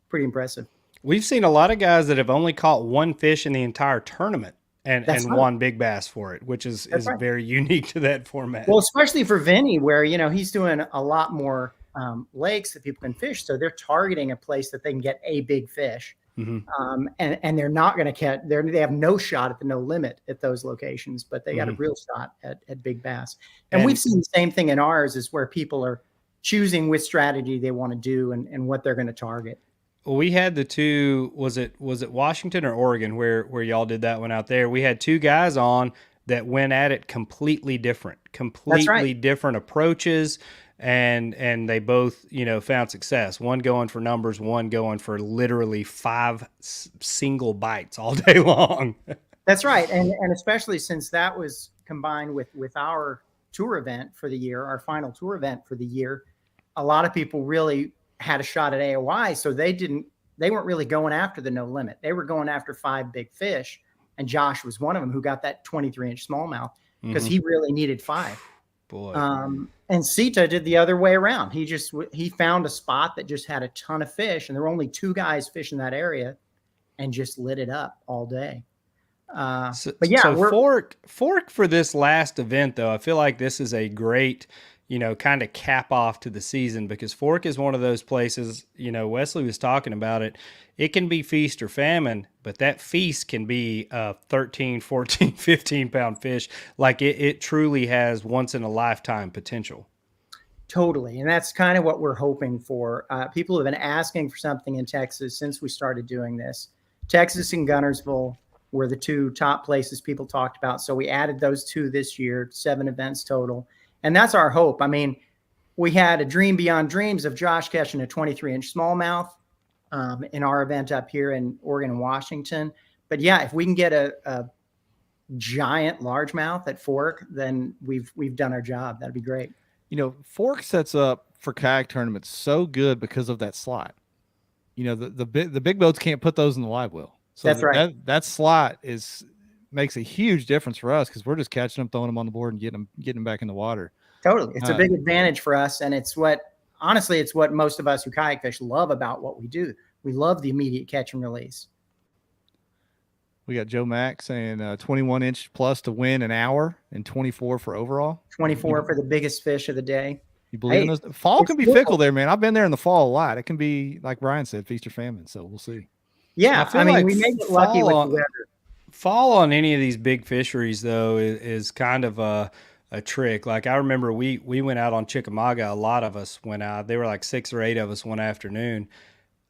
[SPEAKER 5] pretty impressive.
[SPEAKER 3] We've seen a lot of guys that have only caught one fish in the entire tournament and won big bass for it, which is very unique to that format.
[SPEAKER 5] Well, especially for Vinny, where, he's doing a lot more lakes that people can fish. So they're targeting a place that they can get a big fish. And they're not going to catch, they have no shot at the No Limit at those locations, but they got a real shot at big bass. And we've seen the same thing in ours, is where people are choosing which strategy they want to do and what they're going to target.
[SPEAKER 3] Well, we had the two, was it Washington or Oregon where y'all did that one out there? We had two guys on that went at it completely different approaches. And they both, found success. One going for numbers, one going for literally 5 single bites all day long.
[SPEAKER 5] That's right. And especially since that was combined with our tour event for the year, our final tour event for the year, a lot of people really had a shot at AOI. So they weren't really going after the No Limit. They were going after 5 big fish. And Josh was one of them who got that 23-inch smallmouth because he really needed 5.
[SPEAKER 3] Boy.
[SPEAKER 5] And Sita did the other way around. He found a spot that just had a ton of fish, and there were only 2 guys fishing that area, and just lit it up all day. But yeah,
[SPEAKER 3] so Fork for this last event, though, I feel like this is a great, kind of cap off to the season, because Fork is one of those places, Wesley was talking about it. It can be feast or famine, but that feast can be a 13, 14, 15-pound fish. Like it truly has once in a lifetime potential.
[SPEAKER 5] Totally. And that's kind of what we're hoping for. People have been asking for something in Texas since we started doing this. Texas and Gunnersville were the 2 top places people talked about. So we added those 2 this year, 7 events total. And that's our hope. I mean, we had a dream beyond dreams of Josh catching a 23-inch smallmouth in our event up here in Oregon and Washington. But yeah, if we can get a giant largemouth at Fork, then we've done our job. That'd be great.
[SPEAKER 2] Fork sets up for kayak tournaments so good because of that slot. The big boats can't put those in the live well. So
[SPEAKER 5] that's right.
[SPEAKER 2] That slot makes a huge difference for us because we're just catching them, throwing them on the board, and getting them back in the water.
[SPEAKER 5] Totally, it's a big advantage for us, and it's what most of us who kayak fish love about what we do. We love the immediate catch and release.
[SPEAKER 2] We got Joe Mack saying 21-inch plus to win an hour and 24 for overall.
[SPEAKER 5] 24 for the biggest fish of the day.
[SPEAKER 2] You believe in
[SPEAKER 5] Hey,
[SPEAKER 2] those? Fall
[SPEAKER 5] it's
[SPEAKER 2] can be
[SPEAKER 5] cool.
[SPEAKER 2] fickle there, man. I've been there in the fall a lot. It can be, like Brian said, feast or famine. So we'll see.
[SPEAKER 5] Yeah,
[SPEAKER 3] feel
[SPEAKER 5] I mean,
[SPEAKER 3] like
[SPEAKER 5] we may get lucky with
[SPEAKER 3] fall
[SPEAKER 5] the weather.
[SPEAKER 3] Fall on any of these big fisheries, though, is kind of a trick. Like I remember we went out on Chickamauga. A lot of us went out. There were like 6 or 8 of us one afternoon,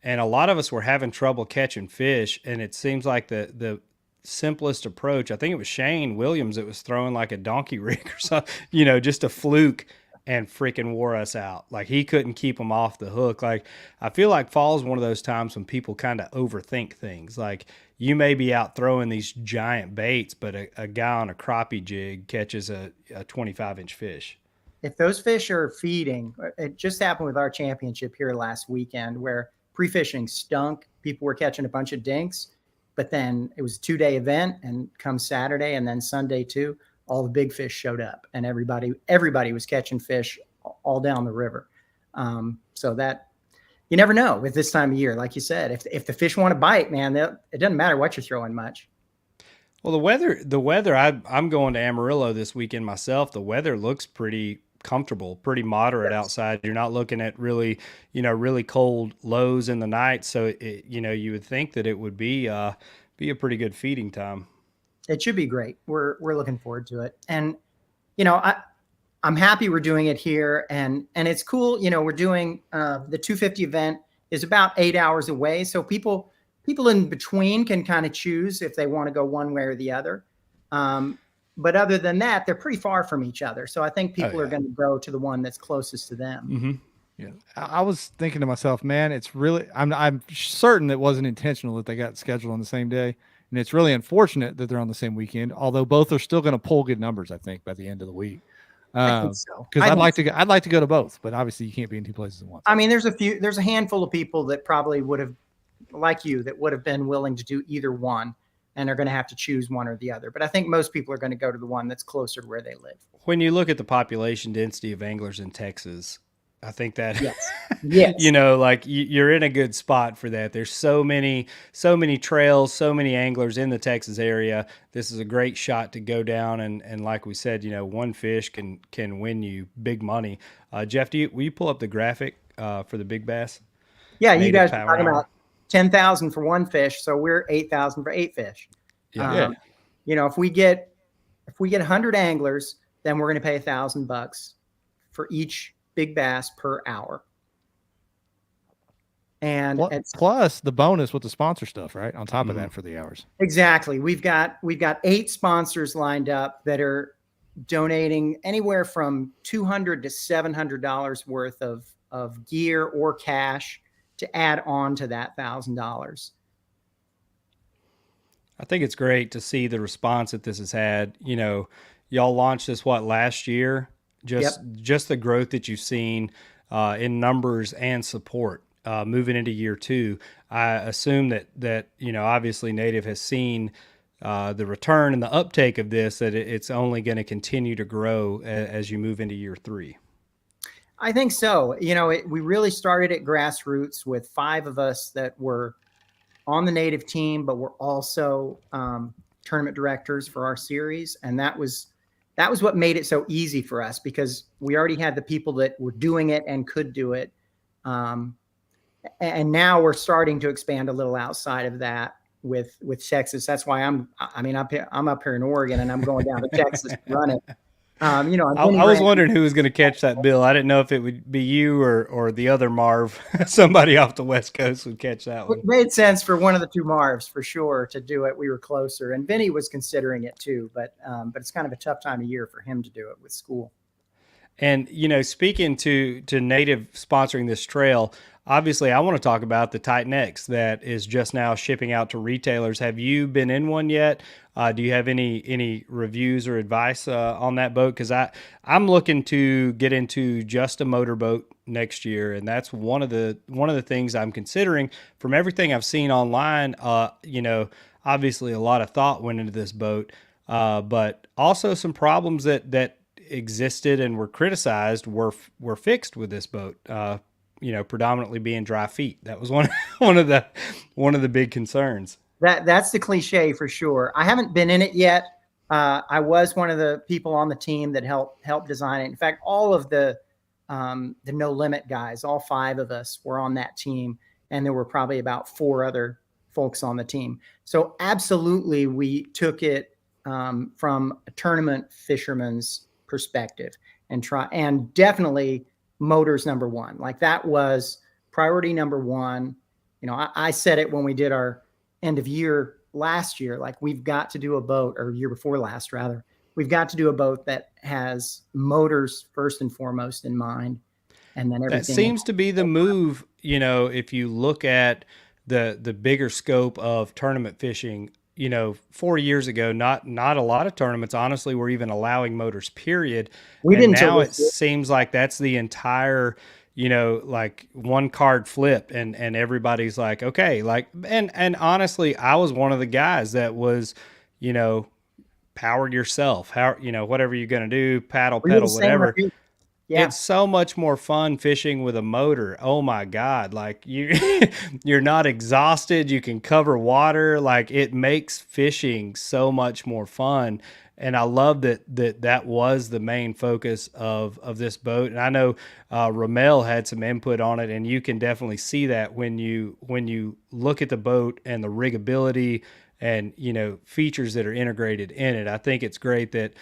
[SPEAKER 3] and a lot of us were having trouble catching fish. And it seems like the simplest approach, I think it was Shane Williams that was throwing like a donkey rig or something, just a fluke, and freaking wore us out. Like he couldn't keep them off the hook. Like I feel like fall is one of those times when people kind of overthink things. Like you may be out throwing these giant baits, but a guy on a crappie jig catches a 25-inch fish.
[SPEAKER 5] If those fish are feeding, it just happened with our championship here last weekend where pre-fishing stunk. People were catching a bunch of dinks, but then it was a 2-day event, and come Saturday and then Sunday too, all the big fish showed up, and everybody was catching fish all down the river. So that you never know with this time of year. Like you said, if the fish want to bite, man, it doesn't matter what you're throwing much.
[SPEAKER 3] Well, the weather, I'm going to Amarillo this weekend myself. The weather looks pretty comfortable, pretty moderate outside. You're not looking at really cold lows in the night. So you would think that it would be a pretty good feeding time.
[SPEAKER 5] It should be great. We're looking forward to it. And, I'm happy we're doing it here, and it's cool. We're doing the 250 event is about 8 hours away. So people in between can kind of choose if they want to go one way or the other. But other than that, they're pretty far from each other. So I think people are going to go to the one that's closest to them.
[SPEAKER 3] Mm-hmm.
[SPEAKER 2] Yeah, I was thinking to myself, man, it's really, I'm certain it wasn't intentional that they got scheduled on the same day. And it's really unfortunate that they're on the same weekend, although both are still going to pull good numbers, I think, by the end of the week.
[SPEAKER 5] I think so.
[SPEAKER 2] Because I'd like to go to both, but obviously you can't be in 2 places at once.
[SPEAKER 5] I mean, there's a handful of people that probably would have, like you, that would have been willing to do either one, and are going to have to choose one or the other. But I think most people are going to go to the one that's closer to where they live.
[SPEAKER 3] When you look at the population density of anglers in Texas, I think that,
[SPEAKER 5] yes.
[SPEAKER 3] like you're in a good spot for that. There's so many trails, so many anglers in the Texas area. This is a great shot to go down. And like we said, one fish can win you big money. Jeff, will you pull up the graphic for the big bass?
[SPEAKER 5] Yeah. You guys are talking about 10,000 for one fish. So we're 8,000 for 8 fish.
[SPEAKER 3] Yeah.
[SPEAKER 5] If we get 100 anglers, then we're going to pay $1,000 for each big bass per hour. And
[SPEAKER 2] plus the bonus with the sponsor stuff, right? On top of that for the hours.
[SPEAKER 5] Exactly. We've got 8 sponsors lined up that are donating anywhere from $200 to $700 worth of gear or cash to add on to that $1,000.
[SPEAKER 3] I think it's great to see the response that this has had. Y'all launched this last year? Just the growth that you've seen in numbers and support moving into year 2. I assume that obviously Native has seen the return and the uptake of this, that it's only going to continue to grow as you move into year 3.
[SPEAKER 5] I think so. We really started at grassroots with 5 of us that were on the Native team, but we're also tournament directors for our series, and that was what made it so easy for us, because we already had the people that were doing it and could do it. And now we're starting to expand a little outside of that with Texas. That's why I'm up here in Oregon, and I'm going down to Texas to run it. I
[SPEAKER 3] was wondering who was going to catch that bill. I didn't know if it would be you or the other Marv. Somebody off the West Coast would catch that one.
[SPEAKER 5] It made sense for one of the 2 Marvs for sure to do it. We were closer, and Vinny was considering it too, but it's kind of a tough time of year for him to do it with school.
[SPEAKER 3] And speaking to Native sponsoring this trail, obviously I want to talk about the Titan X that is just now shipping out to retailers. Have you been in one yet? Do you have any reviews or advice on that boat? Because I'm looking to get into just a motorboat next year, and that's one of the things I'm considering. From everything I've seen online, obviously a lot of thought went into this boat, but also some problems that existed and were criticized were fixed with this boat. Predominantly being dry feet. That was one of the big concerns.
[SPEAKER 5] That's the cliche for sure. I haven't been in it yet. I was one of the people on the team that helped design it. In fact, all of the No Limit guys, all 5 of us were on that team, and there were probably about 4 other folks on the team. So absolutely, we took it from a tournament fisherman's perspective and definitely motors number 1. Like that was priority number 1. You know, I said it when we did our end of year last year, like we've got to do a boat, or year before last rather, we've got to do a boat that has motors first and foremost in mind. And then everything.
[SPEAKER 3] That seems to be the move. You know, if you look at the bigger scope of tournament fishing, you know, 4 years ago, not a lot of tournaments, honestly, were even allowing motors, period. And now it seems like that's the entire, you know, like one card flip, and everybody's like, okay, like, and honestly, I was one of the guys that was, you know, power yourself, how, you know, whatever you're going to do, pedal, whatever. Yeah. It's so much more fun fishing with a motor. Oh my God. Like you're not exhausted. You can cover water. Like it makes fishing so much more fun. And I love that was the main focus of this boat. And I know Ramel had some input on it, and you can definitely see that when you look at the boat and the riggability and, you know, features that are integrated in it. I think it's great that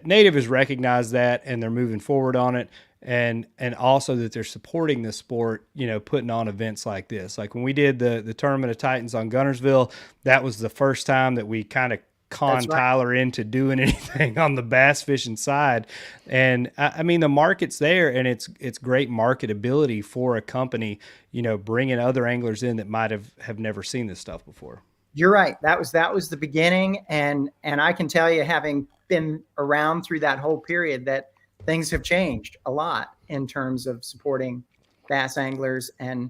[SPEAKER 3] Native has recognized that and they're moving forward on it. And also that they're supporting the sport, you know, putting on events like this. Like when we did the Tournament of Titans on Gunnersville, that was the first time that we kind of Tyler into doing anything on the bass fishing side. And I mean, the market's there, and it's great marketability for a company, you know, bringing other anglers in that might have never seen this stuff before.
[SPEAKER 5] You're right. That was the beginning. And I can tell you, having been around through that whole period, that things have changed a lot in terms of supporting bass anglers, and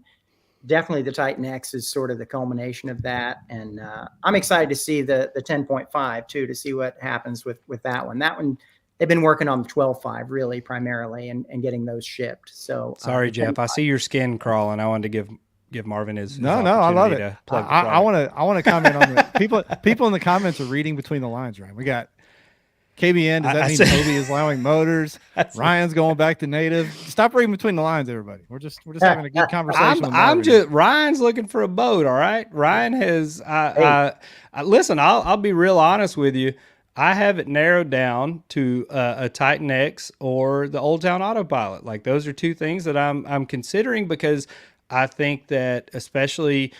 [SPEAKER 5] definitely the Titan X is sort of the culmination of that. And I'm excited to see the 10.5 too, to see what happens with that one. That one, they've been working on the 12.5 really primarily and getting those shipped. So
[SPEAKER 3] sorry, Jeff, 10.5. I see your skin crawling. I wanted to give Marvin his
[SPEAKER 2] no, I love it. I want to comment on the people in the comments are reading between the lines, right? We got KBN. Does that mean Hobie is allowing motors? Ryan's going back to Native. Stop reading between the lines, everybody. We're just having a good conversation.
[SPEAKER 3] Ryan's looking for a boat. All right. Ryan has, listen, I'll be real honest with you. I have it narrowed down to a Titan X or the Old Town Autopilot. Like those are 2 things that I'm considering, because I think that especially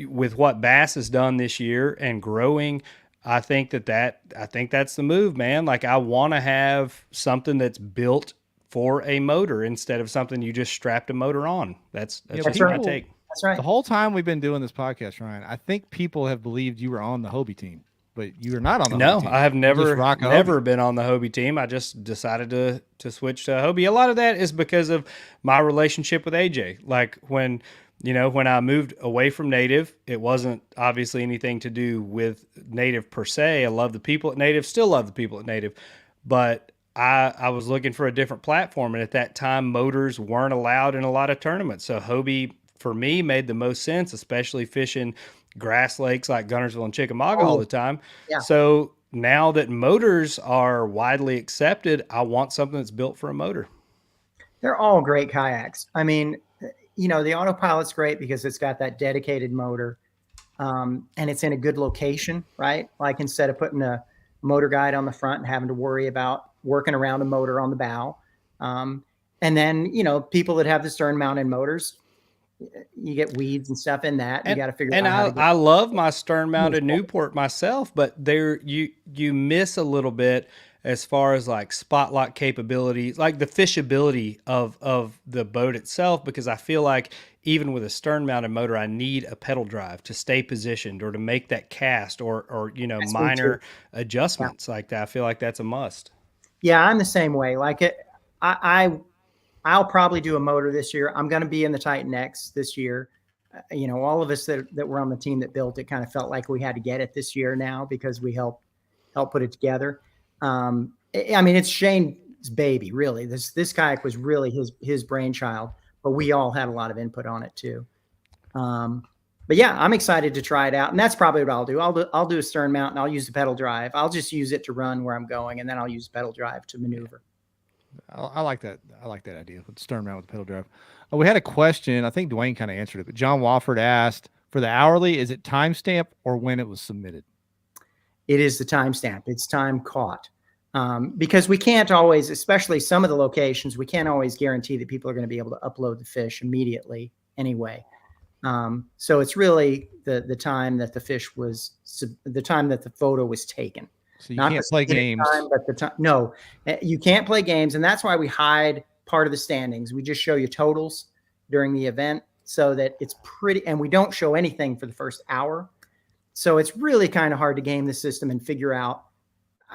[SPEAKER 3] with what Bass has done this year and growing, I think that's the move, man. Like I want to have something that's built for a motor instead of something you just strapped a motor on. That's just my take.
[SPEAKER 5] That's right.
[SPEAKER 2] The whole time we've been doing this podcast, Ryan, I think people have believed you were on the Hobie team, but you are not on the Hobie team.
[SPEAKER 3] No, I have never been on the Hobie team. I just decided to switch to Hobie. A lot of that is because of my relationship with AJ. Like when I moved away from Native, it wasn't obviously anything to do with Native per se. I love the people at Native, still love the people at Native, but I was looking for a different platform. And at that time, motors weren't allowed in a lot of tournaments. So Hobie, for me, made the most sense, especially fishing grass lakes like Gunnersville and Chickamauga all the time. Yeah. So now that motors are widely accepted, I want something that's built for a motor.
[SPEAKER 5] They're all great kayaks. I mean, you know, the Autopilot's great because it's got that dedicated motor, and it's in a good location, right? Like instead of putting a motor guide on the front and having to worry about working around a motor on the bow. And then, you know, people that have the stern mounted motors, you get weeds and stuff in that. You got to figure out how to get.
[SPEAKER 3] I love my stern mounted Newport myself, but there you miss a little bit as far as like spot lock capabilities, like the fishability of the boat itself, because I feel like even with a stern mounted motor, I need a pedal drive to stay positioned or to make that cast or you know, minor adjustments like that. I feel like that's a must.
[SPEAKER 5] Yeah, I'm the same way. Like I'll probably do a motor this year. I'm going to be in the Titan X this year. You know, all of us that were on the team that built it kind of felt like we had to get it this year now because we helped put it together. I mean, it's Shane's baby, really. This kayak was really his brainchild, but we all had a lot of input on it too. but yeah, I'm excited to try it out. And that's probably what I'll do. I'll do a stern mount and I'll use the pedal drive. I'll just use it to run where I'm going. And then I'll use pedal drive to maneuver.
[SPEAKER 2] I like that. I like that idea with stern mount with the pedal drive. We had a question. I think Dwayne kind of answered it, but John Wofford asked for the hourly. Is it timestamp or when it was submitted?
[SPEAKER 5] It is the timestamp. It's time caught. Because we can't always, especially some of the locations, we can't always guarantee that people are going to be able to upload the fish immediately anyway. So it's really the time that the fish was, the time that the photo was taken.
[SPEAKER 2] So you can't play games.
[SPEAKER 5] Time, but the time, no, you can't play games. And that's why we hide part of the standings. We just show you totals during the event so that it's pretty, and we don't show anything for the first hour. So it's really kind of hard to game the system and figure out.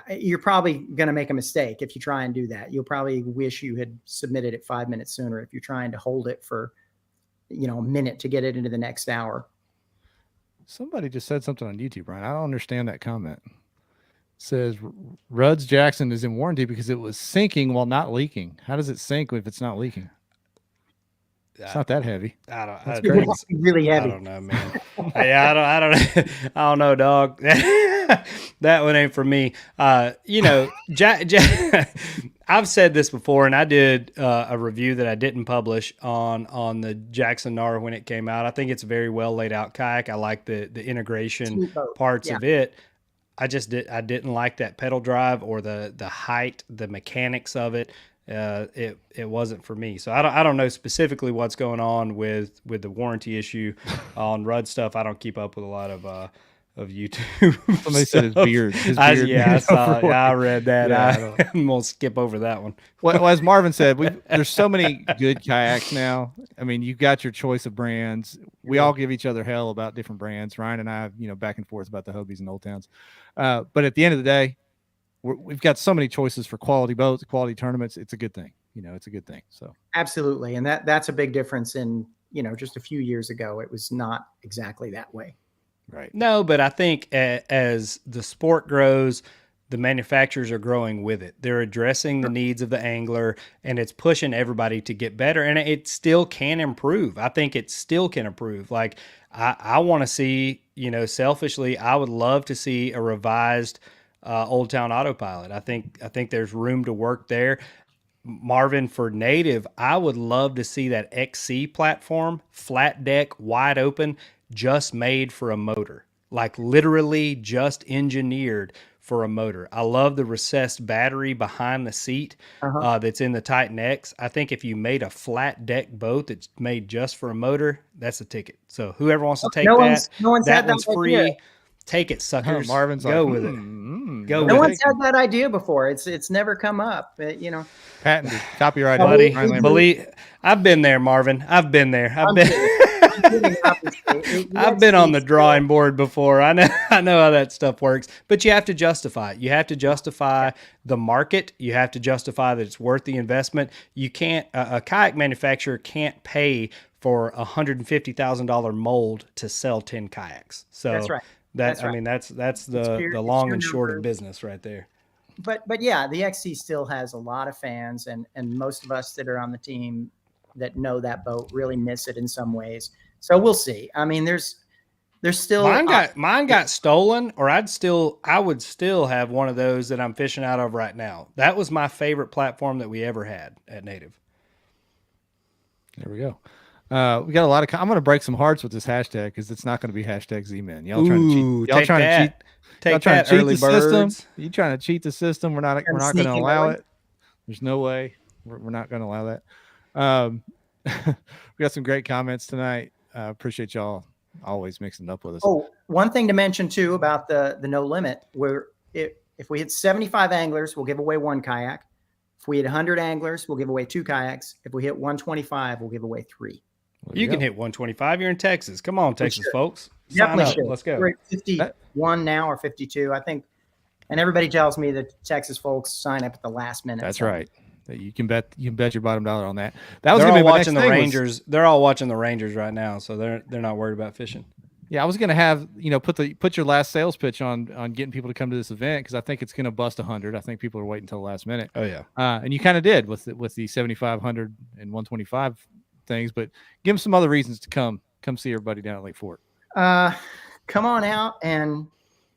[SPEAKER 5] You're probably going to make a mistake if you try and do that. You'll probably wish you had submitted it 5 minutes sooner if you're trying to hold it for, a minute to get it into the next hour.
[SPEAKER 2] Somebody just said something on YouTube, Brian. I don't understand that comment. It says Rudd's Jackson is in warranty because it was sinking while not leaking. How does it sink if it's not leaking? It's not that heavy.
[SPEAKER 3] It's
[SPEAKER 5] really heavy.
[SPEAKER 3] I don't know, man. I don't know, dog. That one ain't for me. I've said this before, and I did a review that I didn't publish on the Jackson Nar when it came out. I think it's a very well laid out kayak. I like the integration parts of it. I didn't like that pedal drive or the height, the mechanics of it. It wasn't for me. So I don't know specifically what's going on with the warranty issue on Rudd stuff. I don't keep up with a lot of YouTube.
[SPEAKER 2] Somebody said his beard.
[SPEAKER 3] I read that.
[SPEAKER 2] Yeah,
[SPEAKER 3] I'm gonna skip over that one.
[SPEAKER 2] Well, as Marvin said, there's so many good kayaks now. I mean, you've got your choice of brands. We all give each other hell about different brands. Ryan and I, back and forth about the Hobies and Old Towns. But at the end of the day, we've got so many choices for quality boats, quality tournaments. It's a good thing. It's a good thing. So
[SPEAKER 5] absolutely. And that's a big difference in, just a few years ago, it was not exactly that way.
[SPEAKER 2] Right.
[SPEAKER 3] No, but I think as the sport grows, the manufacturers are growing with it. They're addressing the needs of the angler, and it's pushing everybody to get better. And it still can improve. I think it still can improve. Like I want to see, selfishly, I would love to see a revised Old Town Autopilot. I think there's room to work there. Marvin, for native, I would love to see that XC platform, flat deck, wide open, just made for a motor, like literally just engineered for a motor. I love the recessed battery behind the seat that's in the Titan X. I think if you made a flat deck boat that's made just for a motor, that's a ticket. So whoever wants to take
[SPEAKER 5] no one's
[SPEAKER 3] that one's free. Idea. Take it, suckers.
[SPEAKER 2] Marvin's
[SPEAKER 3] go
[SPEAKER 2] like,
[SPEAKER 3] with it.
[SPEAKER 5] Go. No one's had that idea before. It's never come up.
[SPEAKER 2] Patented, copyright,
[SPEAKER 3] buddy. I've been there, Marvin. I've been there. I've been on the drawing board before. I know how that stuff works. But you have to justify it. You have to justify the market. You have to justify that it's worth the investment. You can't. A kayak manufacturer can't pay for $150,000 mold to sell 10 kayaks. So
[SPEAKER 5] that's right.
[SPEAKER 3] That's the long and short of business right there.
[SPEAKER 5] But yeah, the XC still has a lot of fans, and most of us that are on the team that know that boat really miss it in some ways. So we'll see. I mean, there's still
[SPEAKER 3] mine got stolen, or I would still have one of those that I'm fishing out of right now. That was my favorite platform that we ever had at Native.
[SPEAKER 2] There we go. We got a lot of. I'm going to break some hearts with this hashtag because it's not going to be hashtag Z-Men. Y'all trying to cheat. Y'all trying to cheat.
[SPEAKER 3] Take that, early birds.
[SPEAKER 2] System. You trying to cheat the system? We're not going to allow it. There's no way. We're not going to allow that. We got some great comments tonight. Appreciate y'all always mixing it up with us.
[SPEAKER 5] Oh, one thing to mention too about the no limit, where if we hit 75 anglers, we'll give away 1 kayak. If we hit 100 anglers, we'll give away 2 kayaks. If we hit 125, we'll give away 3.
[SPEAKER 3] You can hit 125. You're in Texas. Come on, Texas folks.
[SPEAKER 5] Definitely should.
[SPEAKER 3] Let's go.
[SPEAKER 5] We're at 51 now or 52, I think. And everybody tells me that Texas folks sign up at the last minute.
[SPEAKER 2] That's right. You can bet your bottom dollar on that. That was
[SPEAKER 3] they're
[SPEAKER 2] going to be
[SPEAKER 3] all watching the Rangers. They're all watching the Rangers right now, so they're not worried about fishing.
[SPEAKER 2] Yeah, I was going to have put your last sales pitch on getting people to come to this event because I think it's going to bust 100. I think people are waiting until the last minute.
[SPEAKER 3] Oh yeah,
[SPEAKER 2] and you kind of did with the 7,500 and 125 things, but give them some other reasons to come see everybody down at Lake Fork.
[SPEAKER 5] Come on out and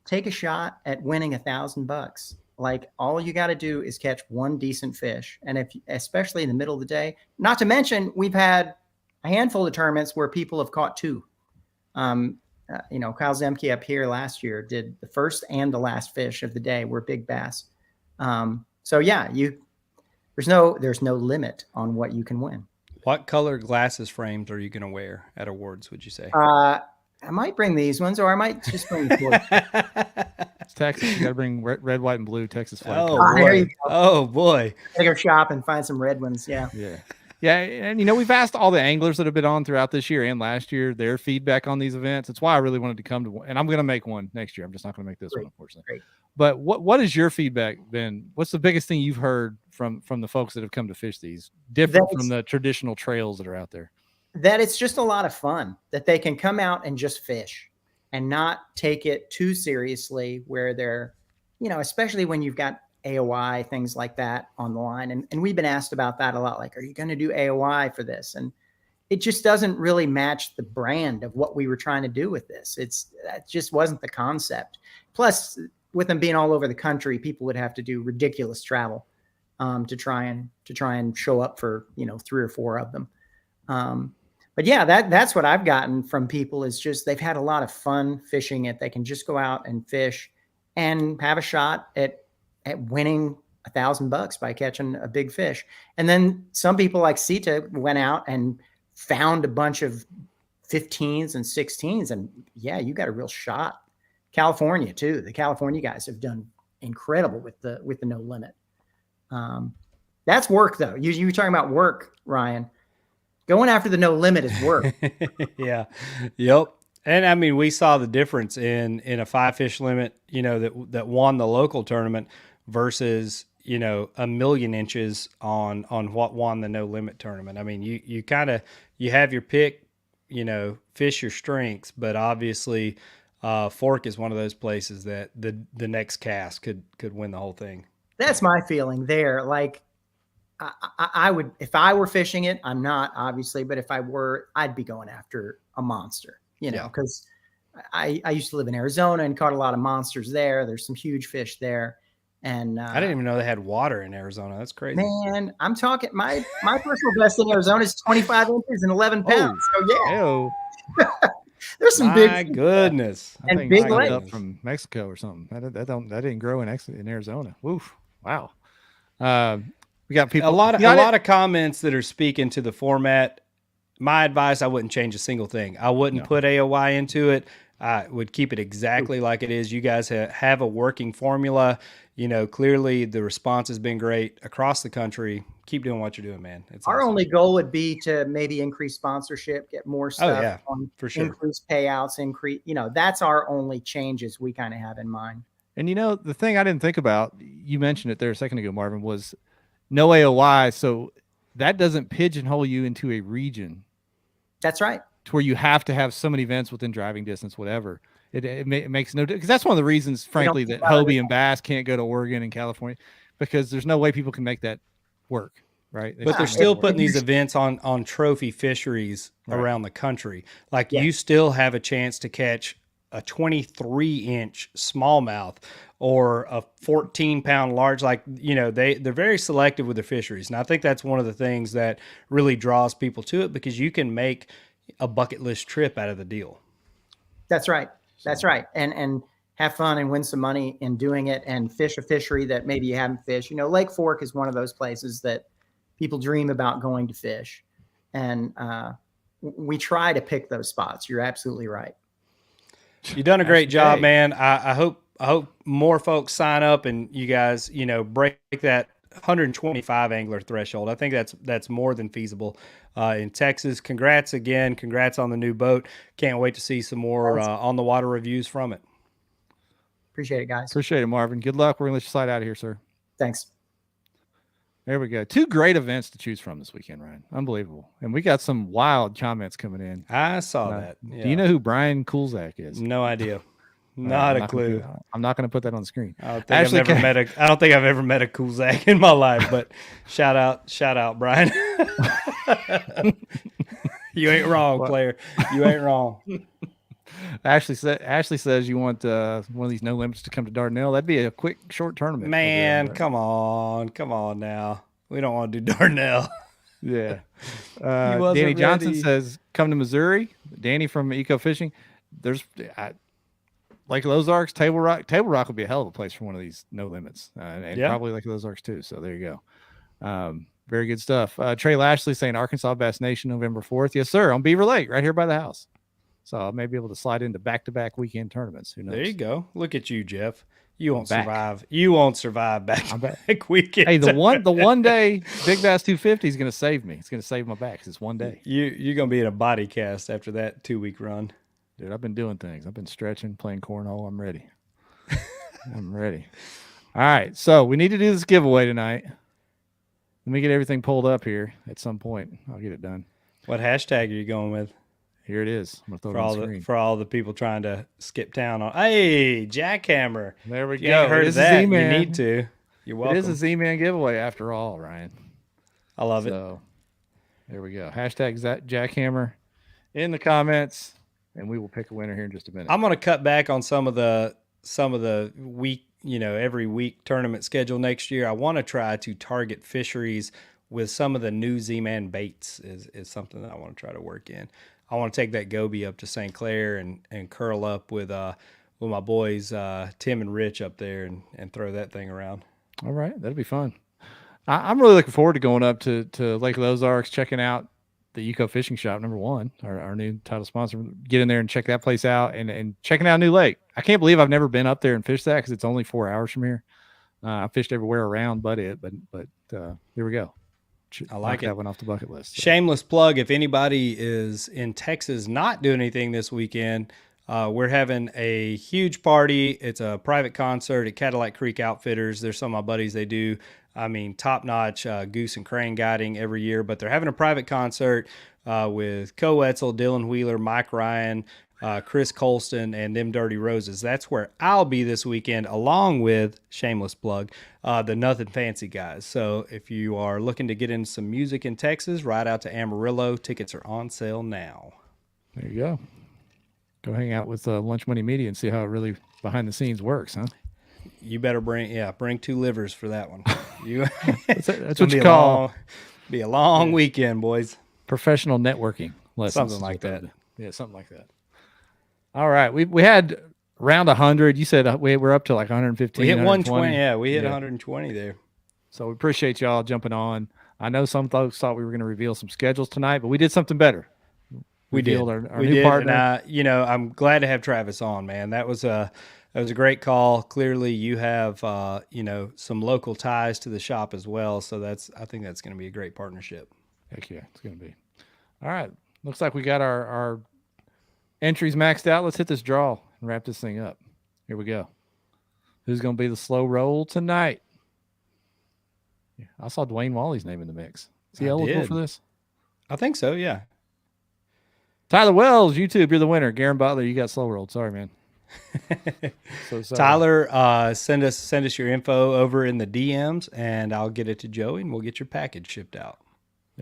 [SPEAKER 5] take a shot at winning $1,000. Like, all you got to do is catch one decent fish. And especially in the middle of the day, not to mention, we've had a handful of tournaments where people have caught two. Kyle Zemke up here last year did the first and the last fish of the day were big bass. So yeah, there's no limit on what you can win.
[SPEAKER 3] What color glasses frames are you going to wear at awards, would you say?
[SPEAKER 5] I might bring these ones, or I might just bring the
[SPEAKER 2] It's Texas. You got to bring red, white, and blue Texas flag.
[SPEAKER 5] there you go.
[SPEAKER 3] Oh boy.
[SPEAKER 5] Gotta go shop and find some red ones. Yeah.
[SPEAKER 2] Yeah. And we've asked all the anglers that have been on throughout this year and last year their feedback on these events. It's why I really wanted to come to one, and I'm going to make one next year. I'm just not going to make this one, unfortunately.
[SPEAKER 5] Great.
[SPEAKER 2] But what is your feedback been? What's the biggest thing you've heard from the folks that have come to fish these, different from the traditional trails that are out there?
[SPEAKER 5] That it's just a lot of fun, that they can come out and just fish and not take it too seriously, where they're, especially when you've got AOI, things like that on the line. And we've been asked about that a lot. Like, are you going to do AOI for this? And it just doesn't really match the brand of what we were trying to do with this. That just wasn't the concept. Plus, with them being all over the country, people would have to do ridiculous travel to try and show up for 3 or 4 of them. But yeah, that's what I've gotten from people, is just they've had a lot of fun fishing it. They can just go out and fish and have a shot at winning $1,000 by catching a big fish. And then some people like Sita went out and found a bunch of 15s and 16s, and yeah, you got a real shot. California too. The California guys have done incredible with the no limit. That's work though. You were talking about work, Ryan. Going after the no limit is work.
[SPEAKER 3] Yeah. Yep. And I mean, we saw the difference in a 5-fish limit, that won the local tournament versus, a million inches on what won the no limit tournament. I mean, you have your pick, fish your strengths, but obviously Fork is one of those places that the next cast could win the whole thing. That's
[SPEAKER 5] my feeling there. Like, I would, if I were fishing it, I'm not obviously, but if I were, I'd be going after a monster, because I used to live in Arizona and caught a lot of monsters there. There's some huge fish there. And
[SPEAKER 3] I didn't even know they had water in Arizona. That's crazy.
[SPEAKER 5] Man, I'm talking, my personal best in Arizona is 25 inches and 11 pounds. So yeah. There's some big.
[SPEAKER 3] My goodness.
[SPEAKER 5] And big legs
[SPEAKER 2] up from Mexico or something. That didn't grow in Arizona. Woof. Wow. We got people.
[SPEAKER 3] A lot of comments that are speaking to the format. My advice: I wouldn't change a single thing. I wouldn't put AOY into it. I would keep it exactly like it is. You guys have a working formula. Clearly the response has been great across the country. Keep doing what you're doing, man.
[SPEAKER 5] Our only goal would be to maybe increase sponsorship, get more stuff
[SPEAKER 3] for sure.
[SPEAKER 5] Increase payouts, that's our only changes we kind of have in mind.
[SPEAKER 2] And the thing I didn't think about, you mentioned it there a second ago, Marvin, was no AOI. So that doesn't pigeonhole you into a region.
[SPEAKER 5] That's right.
[SPEAKER 2] To where you have to have so many events within driving distance, whatever. It makes no difference, because that's one of the reasons, frankly, that Hobie and Bass can't go to Oregon and California, because there's no way people can make that work, right?
[SPEAKER 3] But they're still putting these events on trophy fisheries around the country. Like you still have a chance to catch a 23-inch smallmouth or a 14-pound large. Like, they're very selective with their fisheries. And I think that's one of the things that really draws people to it, because you can make a bucket list trip out of the deal.
[SPEAKER 5] That's right. That's right. And have fun and win some money in doing it, and fish a fishery that maybe you haven't fished. Lake Fork is one of those places that people dream about going to fish. And we try to pick those spots. You're absolutely right.
[SPEAKER 3] You've done a great job, man. I hope more folks sign up and you guys, break that 125 angler threshold. I think that's more than feasible in Texas. Congrats again. Congrats on the new boat. Can't wait to see some more on the water reviews from it.
[SPEAKER 5] Appreciate it, guys.
[SPEAKER 2] Appreciate it, Marvin. Good luck. We're going to let you slide out of here, sir.
[SPEAKER 5] Thanks.
[SPEAKER 2] There we go. 2 great events to choose from this weekend, Ryan. Unbelievable. And we got some wild comments coming in.
[SPEAKER 3] I saw that. Yeah.
[SPEAKER 2] Do you know who Brian Kulzak is?
[SPEAKER 3] No idea. Not a clue.
[SPEAKER 2] I'm not going to put that on the screen.
[SPEAKER 3] I don't think I've ever met a Kulzak in my life, but shout out, Brian. You ain't wrong, player. You ain't wrong.
[SPEAKER 2] Ashley says you want one of these no limits to come to Dardanelle. That'd be a quick, short tournament.
[SPEAKER 3] Man, come on now. We don't want to do Dardanelle.
[SPEAKER 2] Yeah.
[SPEAKER 3] wasn't
[SPEAKER 2] Danny Johnson
[SPEAKER 3] ready.
[SPEAKER 2] says come to Missouri. Danny from Eco Fishing. There's Lake Ozarks, Table Rock. Table Rock would be a hell of a place for one of these no limits, and probably Lake Ozarks too. So there you go. Very good stuff. Trey Lashley saying Arkansas Bass Nation November 4th. Yes, sir. On Beaver Lake, right here by the house. So I may be able to slide into back-to-back weekend tournaments. Who knows?
[SPEAKER 3] There you go. Look at you, Jeff. You won't
[SPEAKER 2] back.
[SPEAKER 3] survive. You won't survive back weekend.
[SPEAKER 2] Hey, the one day Big Bass 250 is going to save me. It's going to save my back. 'Cause it's one day.
[SPEAKER 3] You're going to be in a body cast after that 2-week run.
[SPEAKER 2] Dude, I've been doing things. I've been stretching, playing cornhole. I'm ready. I'm ready. All right. So we need to do this giveaway tonight. Let me get everything pulled up here at some point. I'll get it done.
[SPEAKER 3] What hashtag are you going with?
[SPEAKER 2] Here it is. I'm gonna throw it on the screen.
[SPEAKER 3] For all the people trying to skip town on. Hey, Jackhammer.
[SPEAKER 2] There we
[SPEAKER 3] If you
[SPEAKER 2] go.
[SPEAKER 3] ain't heard
[SPEAKER 2] It
[SPEAKER 3] of
[SPEAKER 2] is a
[SPEAKER 3] that, you
[SPEAKER 2] Z-Man.
[SPEAKER 3] need to. You're welcome.
[SPEAKER 2] It is a Z-Man giveaway after all, Ryan.
[SPEAKER 3] I love it.
[SPEAKER 2] So there we go. Hashtag Jackhammer in the comments, and we will pick a winner here in just a minute.
[SPEAKER 3] I'm going to cut back on some of the week, every week tournament schedule next year. I want to try to target fisheries with some of the new Z-Man baits is something that I want to try to work in. I want to take that goby up to St. Clair and curl up with my boys Tim and Rich up there and throw that thing around.
[SPEAKER 2] All right, that'll be fun. I'm really looking forward to going up to Lake Ozarks, checking out the Eco Fishing Shop, number one, our new title sponsor. Get in there and check that place out and checking out a new lake. I can't believe I've never been up there and fished that because it's only 4 hours from here. I fished everywhere around but here we go.
[SPEAKER 3] I like it.
[SPEAKER 2] That one off the bucket list. So.
[SPEAKER 3] Shameless plug. If anybody is in Texas not doing anything this weekend, we're having a huge party. It's a private concert at Cadillac Creek Outfitters. There's some of my buddies. They do, top-notch goose and crane guiding every year. But they're having a private concert with Co Etzel, Dylan Wheeler, Mike Ryan, Chris Colston, and them Dirty Roses. That's where I'll be this weekend, along with, shameless plug, the Nothing Fancy guys. So if you are looking to get into some music in Texas, ride out to Amarillo. Tickets are on sale now.
[SPEAKER 2] There you go. Go hang out with Lunch Money Media and see how it really behind the scenes works, huh?
[SPEAKER 3] You better bring 2 livers for that one.
[SPEAKER 2] That's what you call
[SPEAKER 3] be a long weekend, boys.
[SPEAKER 2] Professional networking lessons.
[SPEAKER 3] Something like that.
[SPEAKER 2] Yeah, something like that. All right, we had around 100. You said we're up to like 115.
[SPEAKER 3] We hit 120.
[SPEAKER 2] 120.
[SPEAKER 3] Yeah, we hit 120 there.
[SPEAKER 2] So we appreciate y'all jumping on. I know some folks thought we were going to reveal some schedules tonight, but we did something better.
[SPEAKER 3] We did.
[SPEAKER 2] Our new partner.
[SPEAKER 3] And I'm glad to have Travis on, man. That was a great call. Clearly, you have some local ties to the shop as well. So I think that's going to be a great partnership.
[SPEAKER 2] Heck yeah, it's going to be. All right, looks like we got our entries maxed out. Let's hit this draw and wrap this thing up. Here we go. Who's going to be the slow roll tonight? Yeah, I saw Dwayne Wally's name in the mix. Is he eligible for this?
[SPEAKER 3] I think so, yeah.
[SPEAKER 2] Tyler Wells, YouTube, you're the winner. Garen Butler, you got slow rolled. Sorry, man. So sorry.
[SPEAKER 3] Tyler, send us your info over in the DMs, and I'll get it to Joey, and we'll get your package shipped out.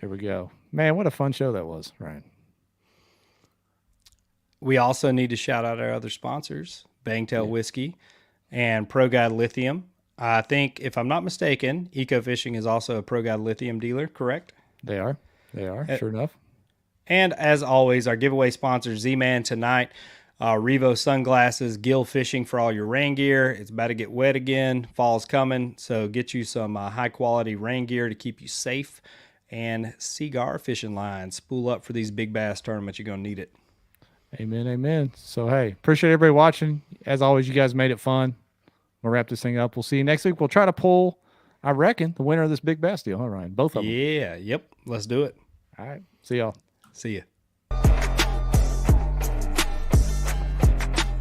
[SPEAKER 2] There we go. Man, what a fun show that was, Ryan.
[SPEAKER 3] We also need to shout out our other sponsors, Bangtail Whiskey and Pro Guide Lithium. I think, if I'm not mistaken, Eco Fishing is also a Pro Guide Lithium dealer, correct?
[SPEAKER 2] They are, sure enough.
[SPEAKER 3] And as always, our giveaway sponsor, Z-Man tonight, Revo sunglasses, gill fishing for all your rain gear. It's about to get wet again. Fall's coming, so get you some high-quality rain gear to keep you safe. And Seagar fishing lines. Spool up for these big bass tournaments. You're going to need it.
[SPEAKER 2] Amen, amen. So, hey, appreciate everybody watching. As always, you guys made it fun. We'll wrap this thing up. We'll see you next week. We'll try to pull, I reckon, the winner of this big bass deal, huh, Ryan? Both of them.
[SPEAKER 3] Yeah, yep. Let's do it.
[SPEAKER 2] All right. See y'all.
[SPEAKER 3] See ya.